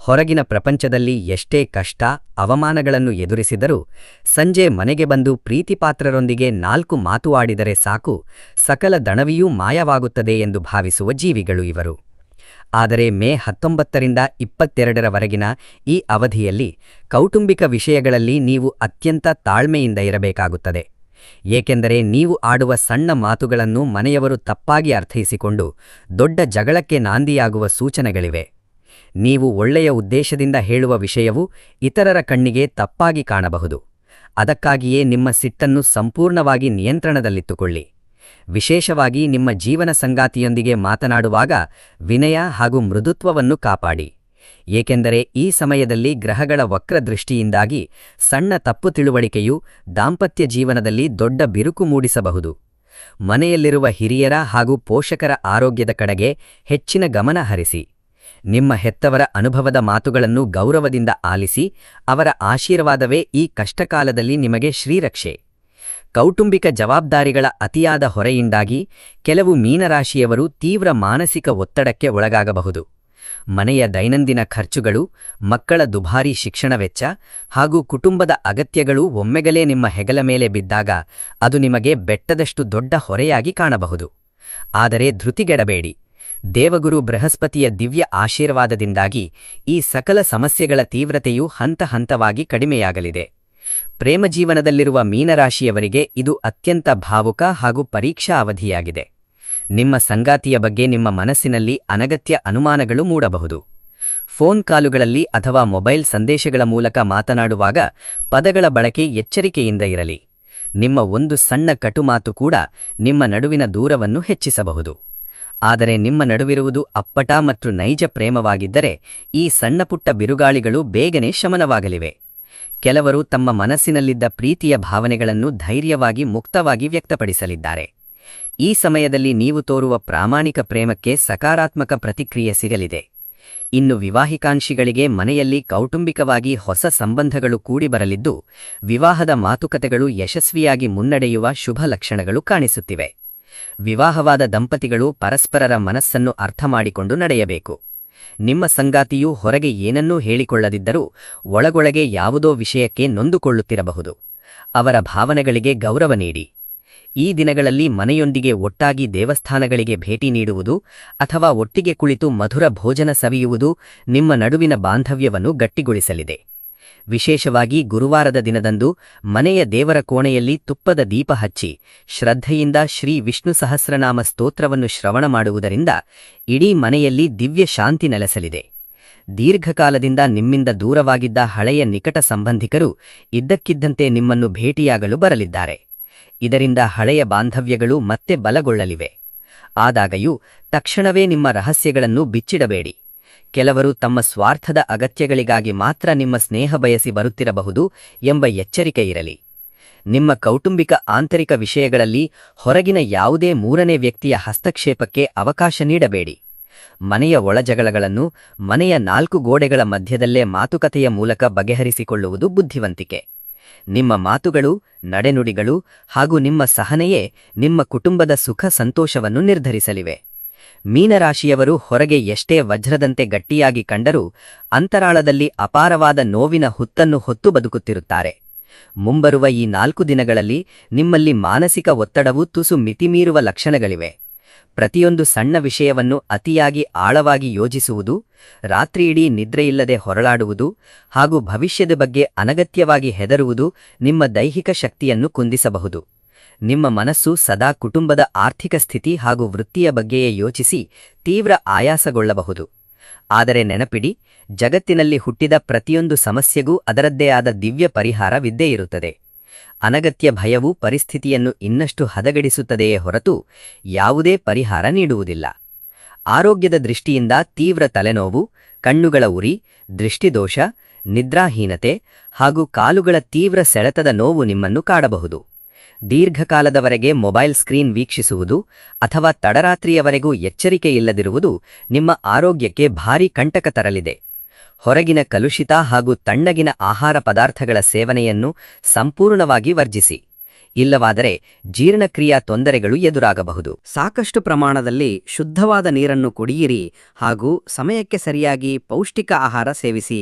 ಹೊರಗಿನ ಪ್ರಪಂಚದಲ್ಲಿ ಎಷ್ಟೇ ಕಷ್ಟ, ಅವಮಾನಗಳನ್ನು ಎದುರಿಸಿದರೂ ಸಂಜೆ ಮನೆಗೆ ಬಂದು ಪ್ರೀತಿಪಾತ್ರರೊಂದಿಗೆ 4 ಮಾತು ಆಡಿದರೆ ಸಾಕು, ಸಕಲ ದಣವಿಯೂ ಮಾಯವಾಗುತ್ತದೆ ಎಂದು ಭಾವಿಸುವ ಜೀವಿಗಳು ಇವರು. ಆದರೆ ಮೇ 19ರಿಂದ 22ರವರೆಗಿನ ಈ ಅವಧಿಯಲ್ಲಿ ಕೌಟುಂಬಿಕ ವಿಷಯಗಳಲ್ಲಿ ನೀವು ಅತ್ಯಂತ ತಾಳ್ಮೆಯಿಂದ ಇರಬೇಕಾಗುತ್ತದೆ. ಏಕೆಂದರೆ ನೀವು ಆಡುವ ಸಣ್ಣ ಮಾತುಗಳನ್ನು ಮನೆಯವರು ತಪ್ಪಾಗಿ ಅರ್ಥೈಸಿಕೊಂಡು ದೊಡ್ಡ ಜಗಳಕ್ಕೆ ನಾಂದಿಯಾಗುವ ಸೂಚನೆಗಳಿವೆ. ನೀವು ಒಳ್ಳೆಯ ಉದ್ದೇಶದಿಂದ ಹೇಳುವ ವಿಷಯವು ಇತರರ ಕಣ್ಣಿಗೆ ತಪ್ಪಾಗಿ ಕಾಣಬಹುದು. ಅದಕ್ಕಾಗಿಯೇ ನಿಮ್ಮ ಸಿಟ್ಟನ್ನು ಸಂಪೂರ್ಣವಾಗಿ ನಿಯಂತ್ರಣದಲ್ಲಿಟ್ಟುಕೊಳ್ಳಿ. ವಿಶೇಷವಾಗಿ ನಿಮ್ಮ ಜೀವನ ಸಂಗಾತಿಯೊಂದಿಗೆ ಮಾತನಾಡುವಾಗ ವಿನಯ ಹಾಗೂ ಮೃದುತ್ವವನ್ನು ಕಾಪಾಡಿ. ಏಕೆಂದರೆ ಈ ಸಮಯದಲ್ಲಿ ಗ್ರಹಗಳ ವಕ್ರದೃಷ್ಟಿಯಿಂದಾಗಿ ಸಣ್ಣ ತಪ್ಪು ತಿಳುವಳಿಕೆಯು ದಾಂಪತ್ಯ ಜೀವನದಲ್ಲಿ ದೊಡ್ಡ ಬಿರುಕು ಮೂಡಿಸಬಹುದು. ಮನೆಯಲ್ಲಿರುವ ಹಿರಿಯರ ಹಾಗೂ ಪೋಷಕರ ಆರೋಗ್ಯದ ಕಡೆಗೆ ಹೆಚ್ಚಿನ ಗಮನ ಹರಿಸಿ. ನಿಮ್ಮ ಹೆತ್ತವರ ಅನುಭವದ ಮಾತುಗಳನ್ನು ಗೌರವದಿಂದ ಆಲಿಸಿ. ಅವರ ಆಶೀರ್ವಾದವೇ ಈ ಕಷ್ಟಕಾಲದಲ್ಲಿ ನಿಮಗೆ ಶ್ರೀರಕ್ಷೆ. ಕೌಟುಂಬಿಕ ಜವಾಬ್ದಾರಿಗಳ ಅತಿಯಾದ ಹೊರೆಯಿಂದಾಗಿ ಕೆಲವು ಮೀನರಾಶಿಯವರು ತೀವ್ರ ಮಾನಸಿಕ ಒತ್ತಡಕ್ಕೆ ಒಳಗಾಗಬಹುದು. ಮನೆಯ ದೈನಂದಿನ ಖರ್ಚುಗಳು, ಮಕ್ಕಳ ದುಬಾರಿ ಶಿಕ್ಷಣ ವೆಚ್ಚ ಹಾಗೂ ಕುಟುಂಬದ ಅಗತ್ಯಗಳು ಒಮ್ಮೆಗಲೇ ನಿಮ್ಮ ಹೆಗಲ ಮೇಲೆ ಬಿದ್ದಾಗ ಅದು ನಿಮಗೆ ಬೆಟ್ಟದಷ್ಟು ದೊಡ್ಡ ಹೊರೆಯಾಗಿ ಕಾಣಬಹುದು. ಆದರೆ ಧೃತಿಗೆಡಬೇಡಿ. ದೇವಗುರು ಬೃಹಸ್ಪತಿಯ ದಿವ್ಯ ಆಶೀರ್ವಾದದಿಂದಾಗಿ ಈ ಸಕಲ ಸಮಸ್ಯೆಗಳ ತೀವ್ರತೆಯು ಹಂತ ಹಂತವಾಗಿ ಕಡಿಮೆಯಾಗಲಿದೆ. ಪ್ರೇಮಜೀವನದಲ್ಲಿರುವ ಮೀನರಾಶಿಯವರಿಗೆ ಇದು ಅತ್ಯಂತ ಭಾವುಕ ಹಾಗೂ ಪರೀಕ್ಷಾ ಅವಧಿಯಾಗಿದೆ. ನಿಮ್ಮ ಸಂಗಾತಿಯ ಬಗ್ಗೆ ನಿಮ್ಮ ಮನಸ್ಸಿನಲ್ಲಿ ಅನಗತ್ಯ ಅನುಮಾನಗಳು ಮೂಡಬಹುದು. ಫೋನ್ ಕಾಲುಗಳಲ್ಲಿ ಅಥವಾ ಮೊಬೈಲ್ ಸಂದೇಶಗಳ ಮೂಲಕ ಮಾತನಾಡುವಾಗ ಪದಗಳ ಬಳಕೆ ಎಚ್ಚರಿಕೆಯಿಂದ ಇರಲಿ. ನಿಮ್ಮ ಒಂದು ಸಣ್ಣ ಕಟುಮಾತು ಕೂಡ ನಿಮ್ಮ ನಡುವಿನ ದೂರವನ್ನು ಹೆಚ್ಚಿಸಬಹುದು. ಆದರೆ ನಿಮ್ಮ ನಡುವಿರುವುದು ಅಪ್ಪಟ ಮತ್ತು ನೈಜ ಪ್ರೇಮವಾಗಿದ್ದರೆ ಈ ಸಣ್ಣಪುಟ್ಟ ಬಿರುಗಾಳಿಗಳು ಬೇಗನೆ ಶಮನವಾಗಲಿವೆ. ಕೆಲವರು ತಮ್ಮ ಮನಸ್ಸಿನಲ್ಲಿದ್ದ ಪ್ರೀತಿಯ ಭಾವನೆಗಳನ್ನು ಧೈರ್ಯವಾಗಿ ಮುಕ್ತವಾಗಿ ವ್ಯಕ್ತಪಡಿಸಲಿದ್ದಾರೆ. ಈ ಸಮಯದಲ್ಲಿ ನೀವು ತೋರುವ ಪ್ರಾಮಾಣಿಕ ಪ್ರೇಮಕ್ಕೆ ಸಕಾರಾತ್ಮಕ ಪ್ರತಿಕ್ರಿಯೆ ಸಿಗಲಿದೆ. ಇನ್ನು ವಿವಾಹಿಕಾಂಕ್ಷಿಗಳಿಗೆ ಮನೆಯಲ್ಲಿ ಕೌಟುಂಬಿಕವಾಗಿ ಹೊಸ ಸಂಬಂಧಗಳು ಕೂಡಿಬರಲಿದ್ದು, ವಿವಾಹದ ಮಾತುಕತೆಗಳು ಯಶಸ್ವಿಯಾಗಿ ಮುನ್ನಡೆಯುವ ಶುಭ ಲಕ್ಷಣಗಳು ಕಾಣಿಸುತ್ತಿವೆ. ವಿವಾಹವಾದ ದಂಪತಿಗಳು ಪರಸ್ಪರರ ಮನಸ್ಸನ್ನು ಅರ್ಥಮಾಡಿಕೊಂಡು ನಡೆಯಬೇಕು. ನಿಮ್ಮ ಸಂಗಾತಿಯು ಹೊರಗೆ ಏನನ್ನೂ ಹೇಳಿಕೊಳ್ಳದಿದ್ದರೂ ಒಳಗೊಳಗೆ ಯಾವುದೋ ವಿಷಯಕ್ಕೆ ನೊಂದುಕೊಳ್ಳುತ್ತಿರಬಹುದು. ಅವರ ಭಾವನೆಗಳಿಗೆ ಗೌರವ ನೀಡಿ. ಈ ದಿನಗಳಲ್ಲಿ ಮನೆಯೊಂದಿಗೆ ಒಟ್ಟಾಗಿ ದೇವಸ್ಥಾನಗಳಿಗೆ ಭೇಟಿ ನೀಡುವುದು ಅಥವಾ ಒಟ್ಟಿಗೆ ಕುಳಿತು ಮಧುರ ಭೋಜನ ಸವಿಯುವುದು ನಿಮ್ಮ ನಡುವಿನ ಬಾಂಧವ್ಯವನ್ನು ಗಟ್ಟಿಗೊಳಿಸಲಿದೆ. ವಿಶೇಷವಾಗಿ ಗುರುವಾರದ ದಿನದಂದು ಮನೆಯ ದೇವರ ಕೋಣೆಯಲ್ಲಿ ತುಪ್ಪದ ದೀಪ ಹಚ್ಚಿ ಶ್ರದ್ಧೆಯಿಂದ ಶ್ರೀ ವಿಷ್ಣು ಸಹಸ್ರನಾಮ ಸ್ತೋತ್ರವನ್ನು ಶ್ರವಣ ಮಾಡುವುದರಿಂದ ಇಡೀ ಮನೆಯಲ್ಲಿ ದಿವ್ಯ ಶಾಂತಿ ನೆಲೆಸಲಿದೆ. ದೀರ್ಘಕಾಲದಿಂದ ನಿಮ್ಮಿಂದ ದೂರವಾಗಿದ್ದ ಹಳೆಯ ನಿಕಟ ಸಂಬಂಧಿಕರು ಇದ್ದಕ್ಕಿದ್ದಂತೆ ನಿಮ್ಮನ್ನು ಭೇಟಿಯಾಗಲು ಬರಲಿದ್ದಾರೆ. ಇದರಿಂದ ಹಳೆಯ ಬಾಂಧವ್ಯಗಳು ಮತ್ತೆ ಬಲಗೊಳ್ಳಲಿವೆ. ಆದಾಗ್ಯೂ ತಕ್ಷಣವೇ ನಿಮ್ಮ ರಹಸ್ಯಗಳನ್ನು ಬಿಚ್ಚಿಡಬೇಡಿ. ಕೆಲವರು ತಮ್ಮ ಸ್ವಾರ್ಥದ ಅಗತ್ಯಗಳಿಗಾಗಿ ಮಾತ್ರ ನಿಮ್ಮ ಸ್ನೇಹ ಬಯಸಿ ಬರುತ್ತಿರಬಹುದು ಎಂಬ ಎಚ್ಚರಿಕೆ ಇರಲಿ. ನಿಮ್ಮ ಕೌಟುಂಬಿಕ ಆಂತರಿಕ ವಿಷಯಗಳಲ್ಲಿ ಹೊರಗಿನ ಯಾವುದೇ ಮೂರನೇ ವ್ಯಕ್ತಿಯ ಹಸ್ತಕ್ಷೇಪಕ್ಕೆ ಅವಕಾಶ ನೀಡಬೇಡಿ. ಮನೆಯ ಒಳಜಗಳಗಳನ್ನು ಮನೆಯ 4 ಗೋಡೆಗಳ ಮಧ್ಯದಲ್ಲೇ ಮಾತುಕತೆಯ ಮೂಲಕ ಬಗೆಹರಿಸಿಕೊಳ್ಳುವುದು ಬುದ್ಧಿವಂತಿಕೆ. ನಿಮ್ಮ ಮಾತುಗಳು, ನಡೆನುಡಿಗಳು ಹಾಗೂ ನಿಮ್ಮ ಸಹನೆಯೇ ನಿಮ್ಮ ಕುಟುಂಬದ ಸುಖ ಸಂತೋಷವನ್ನು ನಿರ್ಧರಿಸಲಿವೆ. ಮೀನರಾಶಿಯವರು ಹೊರಗೆ ಎಷ್ಟೇ ವಜ್ರದಂತೆ ಗಟ್ಟಿಯಾಗಿ ಕಂಡರೂ ಅಂತರಾಳದಲ್ಲಿ ಅಪಾರವಾದ ನೋವಿನ ಹುತ್ತನ್ನು ಹೊತ್ತು ಬದುಕುತ್ತಿರುತ್ತಾರೆ. ಮುಂಬರುವ ಈ 4 ದಿನಗಳಲ್ಲಿ ನಿಮ್ಮಲ್ಲಿ ಮಾನಸಿಕ ಒತ್ತಡವು ತುಸು ಮಿತಿಮೀರುವ ಲಕ್ಷಣಗಳಿವೆ. ಪ್ರತಿಯೊಂದು ಸಣ್ಣ ವಿಷಯವನ್ನು ಅತಿಯಾಗಿ ಆಳವಾಗಿ ಯೋಜಿಸುವುದು, ರಾತ್ರಿಯಿಡೀ ನಿದ್ರೆಯಿಲ್ಲದೆ ಹೊರಳಾಡುವುದು ಹಾಗೂ ಭವಿಷ್ಯದ ಬಗ್ಗೆ ಅನಗತ್ಯವಾಗಿ ಹೆದರುವುದು ನಿಮ್ಮ ದೈಹಿಕ ಶಕ್ತಿಯನ್ನು ಕುಂದಿಸಬಹುದು. ನಿಮ್ಮ ಮನಸ್ಸು ಸದಾ ಕುಟುಂಬದ ಆರ್ಥಿಕ ಸ್ಥಿತಿ ಹಾಗೂ ವೃತ್ತಿಯ ಬಗ್ಗೆಯೇ ಯೋಚಿಸಿ ತೀವ್ರ ಆಯಾಸಗೊಳ್ಳಬಹುದು. ಆದರೆ ನೆನಪಿಡಿ, ಜಗತ್ತಿನಲ್ಲಿ ಹುಟ್ಟಿದ ಪ್ರತಿಯೊಂದು ಸಮಸ್ಯೆಗೂ ಅದರದ್ದೇ ಆದ ದಿವ್ಯ ಪರಿಹಾರವಿದ್ದೇ ಇರುತ್ತದೆ. ಅನಗತ್ಯ ಭಯವು ಪರಿಸ್ಥಿತಿಯನ್ನು ಇನ್ನಷ್ಟು ಹದಗೆಡಿಸುತ್ತದೆಯೇ ಹೊರತು ಯಾವುದೇ ಪರಿಹಾರ ನೀಡುವುದಿಲ್ಲ. ಆರೋಗ್ಯದ ದೃಷ್ಟಿಯಿಂದ ತೀವ್ರ ತಲೆನೋವು, ಕಣ್ಣುಗಳ ಉರಿ, ದೃಷ್ಟಿದೋಷ, ನಿದ್ರಾಹೀನತೆ ಹಾಗೂ ಕಾಲುಗಳ ತೀವ್ರ ಸೆಳೆತದ ನೋವು ನಿಮ್ಮನ್ನು ಕಾಡಬಹುದು. ದೀರ್ಘಕಾಲದವರೆಗೆ ಮೊಬೈಲ್ ಸ್ಕ್ರೀನ್ ವೀಕ್ಷಿಸುವುದು ಅಥವಾ ತಡರಾತ್ರಿಯವರೆಗೂ ಎಚ್ಚರಿಕೆಯಿಲ್ಲದಿರುವುದು ನಿಮ್ಮ ಆರೋಗ್ಯಕ್ಕೆ ಭಾರೀ ಕಂಟಕ ತರಲಿದೆ. ಹೊರಗಿನ ಕಲುಷಿತ ಹಾಗೂ ತಣ್ಣಗಿನ ಆಹಾರ ಪದಾರ್ಥಗಳ ಸೇವನೆಯನ್ನು ಸಂಪೂರ್ಣವಾಗಿ ವರ್ಜಿಸಿ. ಇಲ್ಲವಾದರೆ ಜೀರ್ಣಕ್ರಿಯಾ ತೊಂದರೆಗಳು ಎದುರಾಗಬಹುದು. ಸಾಕಷ್ಟು ಪ್ರಮಾಣದಲ್ಲಿ ಶುದ್ಧವಾದ ನೀರನ್ನು ಕುಡಿಯಿರಿ ಹಾಗೂ ಸಮಯಕ್ಕೆ ಸರಿಯಾಗಿ ಪೌಷ್ಟಿಕ ಆಹಾರ ಸೇವಿಸಿ.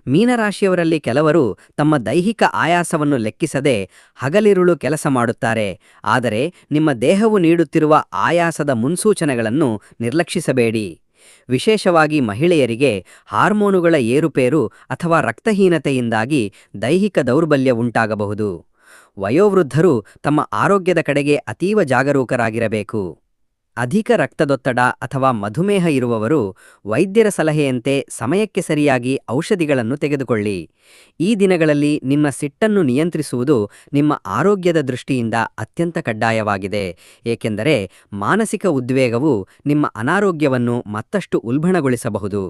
ಮೀನರಾಶಿಯವರಲ್ಲಿ ಕೆಲವರು ತಮ್ಮ ದೈಹಿಕ ಆಯಾಸವನ್ನು ಲೆಕ್ಕಿಸದೆ ಹಗಲಿರುಳು ಕೆಲಸ ಮಾಡುತ್ತಾರೆ. ಆದರೆ ನಿಮ್ಮ ದೇಹವು ನೀಡುತ್ತಿರುವ ಆಯಾಸದ ಮುನ್ಸೂಚನೆಗಳನ್ನು ನಿರ್ಲಕ್ಷಿಸಬೇಡಿ. ವಿಶೇಷವಾಗಿ ಮಹಿಳೆಯರಿಗೆ ಹಾರ್ಮೋನುಗಳ ಏರುಪೇರು ಅಥವಾ ರಕ್ತಹೀನತೆಯಿಂದಾಗಿ ದೈಹಿಕ ದೌರ್ಬಲ್ಯ ಉಂಟಾಗಬಹುದು. ವಯೋವೃದ್ಧರು ತಮ್ಮ ಆರೋಗ್ಯದ ಕಡೆಗೆ ಅತೀವ ಜಾಗರೂಕರಾಗಿರಬೇಕು. ಅಧಿಕ ರಕ್ತದೊತ್ತಡ ಅಥವಾ ಮಧುಮೇಹ ಇರುವವರು ವೈದ್ಯರ ಸಲಹೆಯಂತೆ ಸಮಯಕ್ಕೆ ಸರಿಯಾಗಿ ಔಷಧಿಗಳನ್ನು ತೆಗೆದುಕೊಳ್ಳಿ. ಈ ದಿನಗಳಲ್ಲಿ ನಿಮ್ಮ ಸಿಟ್ಟನ್ನು ನಿಯಂತ್ರಿಸುವುದು ನಿಮ್ಮ ಆರೋಗ್ಯದ ದೃಷ್ಟಿಯಿಂದ ಅತ್ಯಂತ ಕಡ್ಡಾಯವಾಗಿದೆ, ಏಕೆಂದರೆ ಮಾನಸಿಕ ಉದ್ವೇಗವು ನಿಮ್ಮ ಅನಾರೋಗ್ಯವನ್ನು ಮತ್ತಷ್ಟು ಉಲ್ಬಣಗೊಳಿಸಬಹುದು.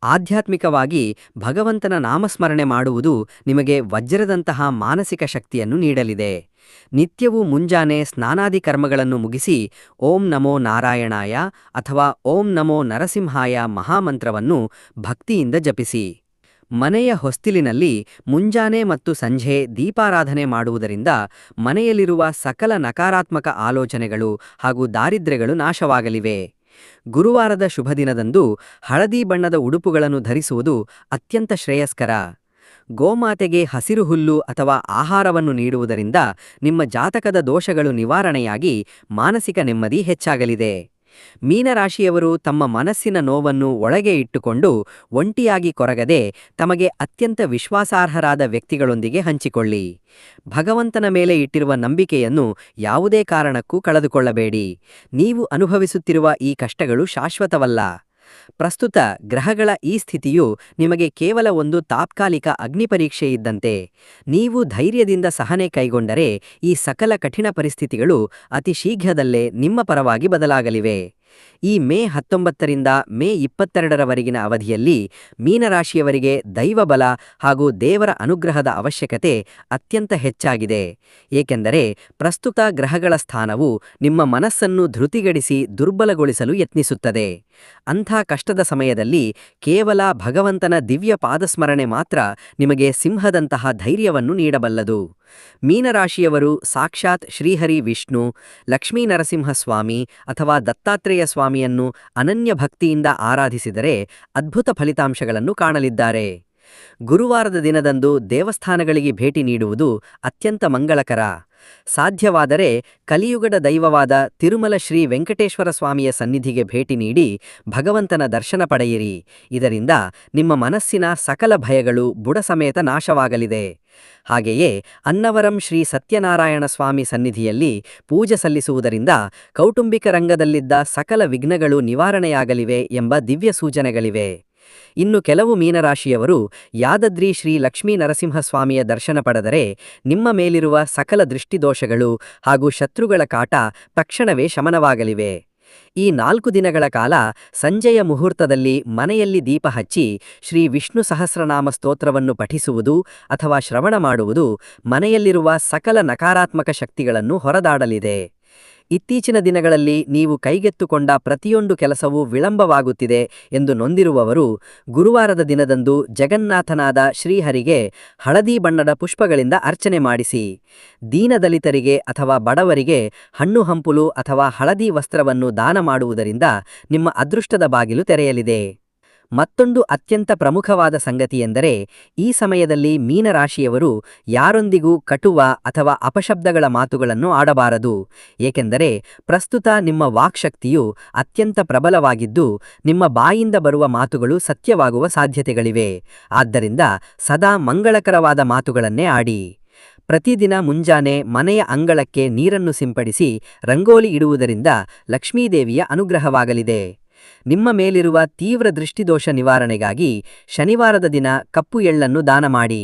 ಆಧ್ಯಾತ್ಮಿಕವಾಗಿ ಭಗವಂತನ ನಾಮಸ್ಮರಣೆ ಮಾಡುವುದು ನಿಮಗೆ ವಜ್ರದಂತಹ ಮಾನಸಿಕ ಶಕ್ತಿಯನ್ನು ನೀಡಲಿದೆ. ನಿತ್ಯವೂ ಮುಂಜಾನೆ ಸ್ನಾನಾದಿ ಕರ್ಮಗಳನ್ನು ಮುಗಿಸಿ ಓಂ ನಮೋ ನಾರಾಯಣಾಯ ಅಥವಾ ಓಂ ನಮೋ ನರಸಿಂಹಾಯ ಮಹಾಮಂತ್ರವನ್ನು ಭಕ್ತಿಯಿಂದ ಜಪಿಸಿ. ಮನೆಯ ಹೊಸ್ತಿಲಿನಲ್ಲಿ ಮುಂಜಾನೆ ಮತ್ತು ಸಂಜೆ ದೀಪಾರಾಧನೆ ಮಾಡುವುದರಿಂದ ಮನೆಯಲ್ಲಿರುವ ಸಕಲ ನಕಾರಾತ್ಮಕ ಆಲೋಚನೆಗಳು ಹಾಗೂ ದಾರಿದ್ರ್ಯಗಳು ನಾಶವಾಗಲಿವೆ. ಗುರುವಾರದ ಶುಭದಿನದಂದು ಹಳದಿ ಬಣ್ಣದ ಉಡುಪುಗಳನ್ನು ಧರಿಸುವುದು ಅತ್ಯಂತ ಶ್ರೇಯಸ್ಕರ. ಗೋಮಾತೆಗೆ ಹಸಿರು ಹುಲ್ಲು ಅಥವಾ ಆಹಾರವನ್ನು ನೀಡುವುದರಿಂದ ನಿಮ್ಮ ಜಾತಕದ ದೋಷಗಳು ನಿವಾರಣೆಯಾಗಿ ಮಾನಸಿಕ ನೆಮ್ಮದಿ ಹೆಚ್ಚಾಗಲಿದೆ. ಮೀನರಾಶಿಯವರು ತಮ್ಮ ಮನಸ್ಸಿನ ನೋವನ್ನು ಒಳಗೆ ಇಟ್ಟುಕೊಂಡು ಒಂಟಿಯಾಗಿ ಕೊರಗದೆ ತಮಗೆ ಅತ್ಯಂತ ವಿಶ್ವಾಸಾರ್ಹರಾದ ವ್ಯಕ್ತಿಗಳೊಂದಿಗೆ ಹಂಚಿಕೊಳ್ಳಿ. ಭಗವಂತನ ಮೇಲೆ ಇಟ್ಟಿರುವ ನಂಬಿಕೆಯನ್ನು ಯಾವುದೇ ಕಾರಣಕ್ಕೂ ಕಳೆದುಕೊಳ್ಳಬೇಡಿ. ನೀವು ಅನುಭವಿಸುತ್ತಿರುವ ಈ ಕಷ್ಟಗಳು ಶಾಶ್ವತವಲ್ಲ. ಪ್ರಸ್ತುತ ಗ್ರಹಗಳ ಈ ಸ್ಥಿತಿಯು ನಿಮಗೆ ಕೇವಲ ಒಂದು ತಾತ್ಕಾಲಿಕ ಅಗ್ನಿಪರೀಕ್ಷೆ ಇದ್ದಂತೆ. ನೀವು ಧೈರ್ಯದಿಂದ ಸಹನೆ ಕೈಗೊಂಡರೆ ಈ ಸಕಲ ಕಠಿಣ ಪರಿಸ್ಥಿತಿಗಳು ಅತಿ ಶೀಘ್ರದಲ್ಲೇ ನಿಮ್ಮ ಪರವಾಗಿ ಬದಲಾಗಲಿವೆ. ಈ ಮೇ 19ರಿಂದ ಮೇ 22ರವರೆಗಿನ ಅವಧಿಯಲ್ಲಿ ಮೀನರಾಶಿಯವರಿಗೆ ದೈವಬಲ ಹಾಗೂ ದೇವರ ಅನುಗ್ರಹದ ಅವಶ್ಯಕತೆ ಅತ್ಯಂತ ಹೆಚ್ಚಾಗಿದೆ, ಏಕೆಂದರೆ ಪ್ರಸ್ತುತ ಗ್ರಹಗಳ ಸ್ಥಾನವು ನಿಮ್ಮ ಮನಸ್ಸನ್ನು ಧೃತಿಗಡಿಸಿ ದುರ್ಬಲಗೊಳಿಸಲು ಯತ್ನಿಸುತ್ತದೆ. ಅಂಥ ಕಷ್ಟದ ಸಮಯದಲ್ಲಿ ಕೇವಲ ಭಗವಂತನ ದಿವ್ಯ ಪಾದಸ್ಮರಣೆ ಮಾತ್ರ ನಿಮಗೆ ಸಿಂಹದಂತಹ ಧೈರ್ಯವನ್ನು ನೀಡಬಲ್ಲದು. ಮೀನರಾಶಿಯವರು ಸಾಕ್ಷಾತ್ ಶ್ರೀಹರಿ ವಿಷ್ಣು, ಲಕ್ಷ್ಮೀ ನರಸಿಂಹಸ್ವಾಮಿ ಅಥವಾ ದತ್ತಾತ್ರೇಯ ಸ್ವಾಮಿಯನ್ನು ಅನನ್ಯ ಭಕ್ತಿಯಿಂದ ಆರಾಧಿಸಿದರೆ ಅದ್ಭುತ ಫಲಿತಾಂಶಗಳನ್ನು ಕಾಣಲಿದ್ದಾರೆ. ಗುರುವಾರದ ದಿನದಂದು ದೇವಸ್ಥಾನಗಳಿಗೆ ಭೇಟಿ ನೀಡುವುದು ಅತ್ಯಂತ ಮಂಗಳಕರ. ಸಾಧ್ಯವಾದರೆ ಕಲಿಯುಗದ ದೈವವಾದ ತಿರುಮಲ ಶ್ರೀ ವೆಂಕಟೇಶ್ವರ ಸ್ವಾಮಿಯ ಸನ್ನಿಧಿಗೆ ಭೇಟಿ ನೀಡಿ ಭಗವಂತನ ದರ್ಶನ ಪಡೆಯಿರಿ. ಇದರಿಂದ ನಿಮ್ಮ ಮನಸ್ಸಿನ ಸಕಲ ಭಯಗಳು ಬುಡಸಮೇತ ನಾಶವಾಗಲಿದೆ. ಹಾಗೆಯೇ ಅನ್ನವರಂ ಶ್ರೀ ಸತ್ಯನಾರಾಯಣ ಸ್ವಾಮಿ ಸನ್ನಿಧಿಯಲ್ಲಿ ಪೂಜೆ ಸಲ್ಲಿಸುವುದರಿಂದ ಕೌಟುಂಬಿಕ ರಂಗದಲ್ಲಿದ್ದ ಸಕಲ ವಿಘ್ನಗಳು ನಿವಾರಣೆಯಾಗಲಿವೆ ಎಂಬ ದಿವ್ಯ ಸೂಚನೆಗಳಿವೆ. ಇನ್ನು ಕೆಲವು ಮೀನರಾಶಿಯವರು ಯಾದದ್ರಿ ಶ್ರೀ ಲಕ್ಷ್ಮೀ ನರಸಿಂಹಸ್ವಾಮಿಯ ದರ್ಶನ ಪಡೆದರೆ ನಿಮ್ಮ ಮೇಲಿರುವ ಸಕಲ ದೃಷ್ಟಿದೋಷಗಳು ಹಾಗೂ ಶತ್ರುಗಳ ಕಾಟ ತಕ್ಷಣವೇ ಶಮನವಾಗಲಿವೆ. ಈ 4 ದಿನಗಳ ಕಾಲ ಸಂಜೆಯ ಮುಹೂರ್ತದಲ್ಲಿ ಮನೆಯಲ್ಲಿ ದೀಪ ಹಚ್ಚಿ ಶ್ರೀ ವಿಷ್ಣು ಸಹಸ್ರನಾಮ ಸ್ತೋತ್ರವನ್ನು ಪಠಿಸುವುದು ಅಥವಾ ಶ್ರವಣ ಮಾಡುವುದು ಮನೆಯಲ್ಲಿರುವ ಸಕಲ ನಕಾರಾತ್ಮಕ ಶಕ್ತಿಗಳನ್ನು ಹೊರದಾಡಲಿದೆ. ಇತ್ತೀಚಿನ ದಿನಗಳಲ್ಲಿ ನೀವು ಕೈಗೆತ್ತುಕೊಂಡ ಪ್ರತಿಯೊಂದು ಕೆಲಸವೂ ವಿಳಂಬವಾಗುತ್ತಿದೆ ಎಂದು ನೊಂದಿರುವವರು ಗುರುವಾರದ ದಿನದಂದು ಜಗನ್ನಾಥನಾದ ಶ್ರೀಹರಿಗೆ ಹಳದಿ ಬಣ್ಣದ ಪುಷ್ಪಗಳಿಂದ ಅರ್ಚನೆ ಮಾಡಿಸಿ. ದೀನದಲಿತರಿಗೆ ಅಥವಾ ಬಡವರಿಗೆ ಹಣ್ಣು ಹಂಪುಲು ಅಥವಾ ಹಳದಿ ವಸ್ತ್ರವನ್ನು ದಾನ ಮಾಡುವುದರಿಂದ ನಿಮ್ಮ ಅದೃಷ್ಟದ ಬಾಗಿಲು ತೆರೆಯಲಿದೆ. ಮತ್ತೊಂದು ಅತ್ಯಂತ ಪ್ರಮುಖವಾದ ಸಂಗತಿಯೆಂದರೆ ಈ ಸಮಯದಲ್ಲಿ ಮೀನರಾಶಿಯವರು ಯಾರೊಂದಿಗೂ ಕಟುವ ಅಥವಾ ಅಪಶಬ್ದಗಳ ಮಾತುಗಳನ್ನು ಆಡಬಾರದು, ಏಕೆಂದರೆ ಪ್ರಸ್ತುತ ನಿಮ್ಮ ವಾಕ್ಶಕ್ತಿಯು ಅತ್ಯಂತ ಪ್ರಬಲವಾಗಿದ್ದು ನಿಮ್ಮ ಬಾಯಿಂದ ಬರುವ ಮಾತುಗಳು ಸತ್ಯವಾಗುವ ಸಾಧ್ಯತೆಗಳಿವೆ. ಆದ್ದರಿಂದ ಸದಾ ಮಂಗಳಕರವಾದ ಮಾತುಗಳನ್ನೇ ಆಡಿ. ಪ್ರತಿದಿನ ಮುಂಜಾನೆ ಮನೆಯ ಅಂಗಳಕ್ಕೆ ನೀರನ್ನು ಸಿಂಪಡಿಸಿ ರಂಗೋಲಿ ಇಡುವುದರಿಂದ ಲಕ್ಷ್ಮೀದೇವಿಯ ಅನುಗ್ರಹವಾಗಲಿದೆ. ನಿಮ್ಮ ಮೇಲಿರುವ ತೀವ್ರ ದೃಷ್ಟಿದೋಷ ನಿವಾರಣೆಗಾಗಿ ಶನಿವಾರದ ದಿನ ಕಪ್ಪು ಎಳ್ಳನ್ನು ದಾನ ಮಾಡಿ.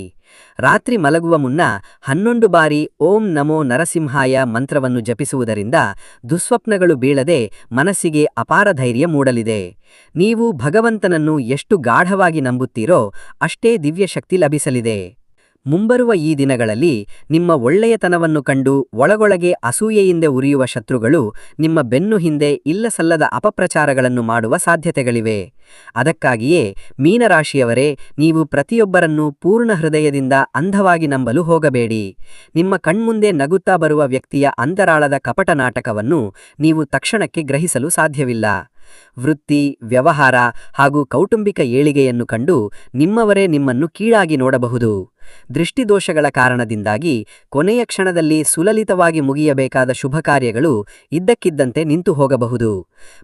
ರಾತ್ರಿ ಮಲಗುವ ಮುನ್ನ 11 ಬಾರಿ ಓಂ ನಮೋ ನರಸಿಂಹಾಯ ಮಂತ್ರವನ್ನು ಜಪಿಸುವುದರಿಂದ ದುಸ್ವಪ್ನಗಳು ಬೀಳದೆ ಮನಸ್ಸಿಗೆ ಅಪಾರ ಧೈರ್ಯ ಮೂಡಲಿದೆ. ನೀವು ಭಗವಂತನನ್ನು ಎಷ್ಟು ಗಾಢವಾಗಿ ನಂಬುತ್ತೀರೋ ಅಷ್ಟೇ ದಿವ್ಯಶಕ್ತಿ ಲಭಿಸಲಿದೆ. ಮುಂಬರುವ ಈ ದಿನಗಳಲ್ಲಿ ನಿಮ್ಮ ಒಳ್ಳೆಯತನವನ್ನು ಕಂಡು ಒಳಗೊಳಗೆ ಅಸೂಯೆಯಿಂದ ಉರಿಯುವ ಶತ್ರುಗಳು ನಿಮ್ಮ ಬೆನ್ನು ಹಿಂದೆ ಇಲ್ಲಸಲ್ಲದ ಅಪಪ್ರಚಾರಗಳನ್ನು ಮಾಡುವ ಸಾಧ್ಯತೆಗಳಿವೆ. ಅದಕ್ಕಾಗಿಯೇ ಮೀನರಾಶಿಯವರೇ, ನೀವು ಪ್ರತಿಯೊಬ್ಬರನ್ನೂ ಪೂರ್ಣ ಹೃದಯದಿಂದ ಅಂಧವಾಗಿ ನಂಬಲು ಹೋಗಬೇಡಿ. ನಿಮ್ಮ ಕಣ್ಮುಂದೆ ನಗುತ್ತಾ ಬರುವ ವ್ಯಕ್ತಿಯ ಅಂತರಾಳದ ಕಪಟ ನಾಟಕವನ್ನು ನೀವು ತಕ್ಷಣಕ್ಕೆ ಗ್ರಹಿಸಲು ಸಾಧ್ಯವಿಲ್ಲ. ವೃತ್ತಿ, ವ್ಯವಹಾರ ಹಾಗೂ ಕೌಟುಂಬಿಕ ಏಳಿಗೆಯನ್ನು ಕಂಡು ನಿಮ್ಮವರೇ ನಿಮ್ಮನ್ನು ಕೀಳಾಗಿ ನೋಡಬಹುದು. ದೃಷ್ಟಿದೋಷಗಳ ಕಾರಣದಿಂದಾಗಿ ಕೊನೆಯ ಕ್ಷಣದಲ್ಲಿ ಸುಲಲಿತವಾಗಿ ಮುಗಿಯಬೇಕಾದ ಶುಭ ಕಾರ್ಯಗಳು ಇದ್ದಕ್ಕಿದ್ದಂತೆ ನಿಂತು ಹೋಗಬಹುದು.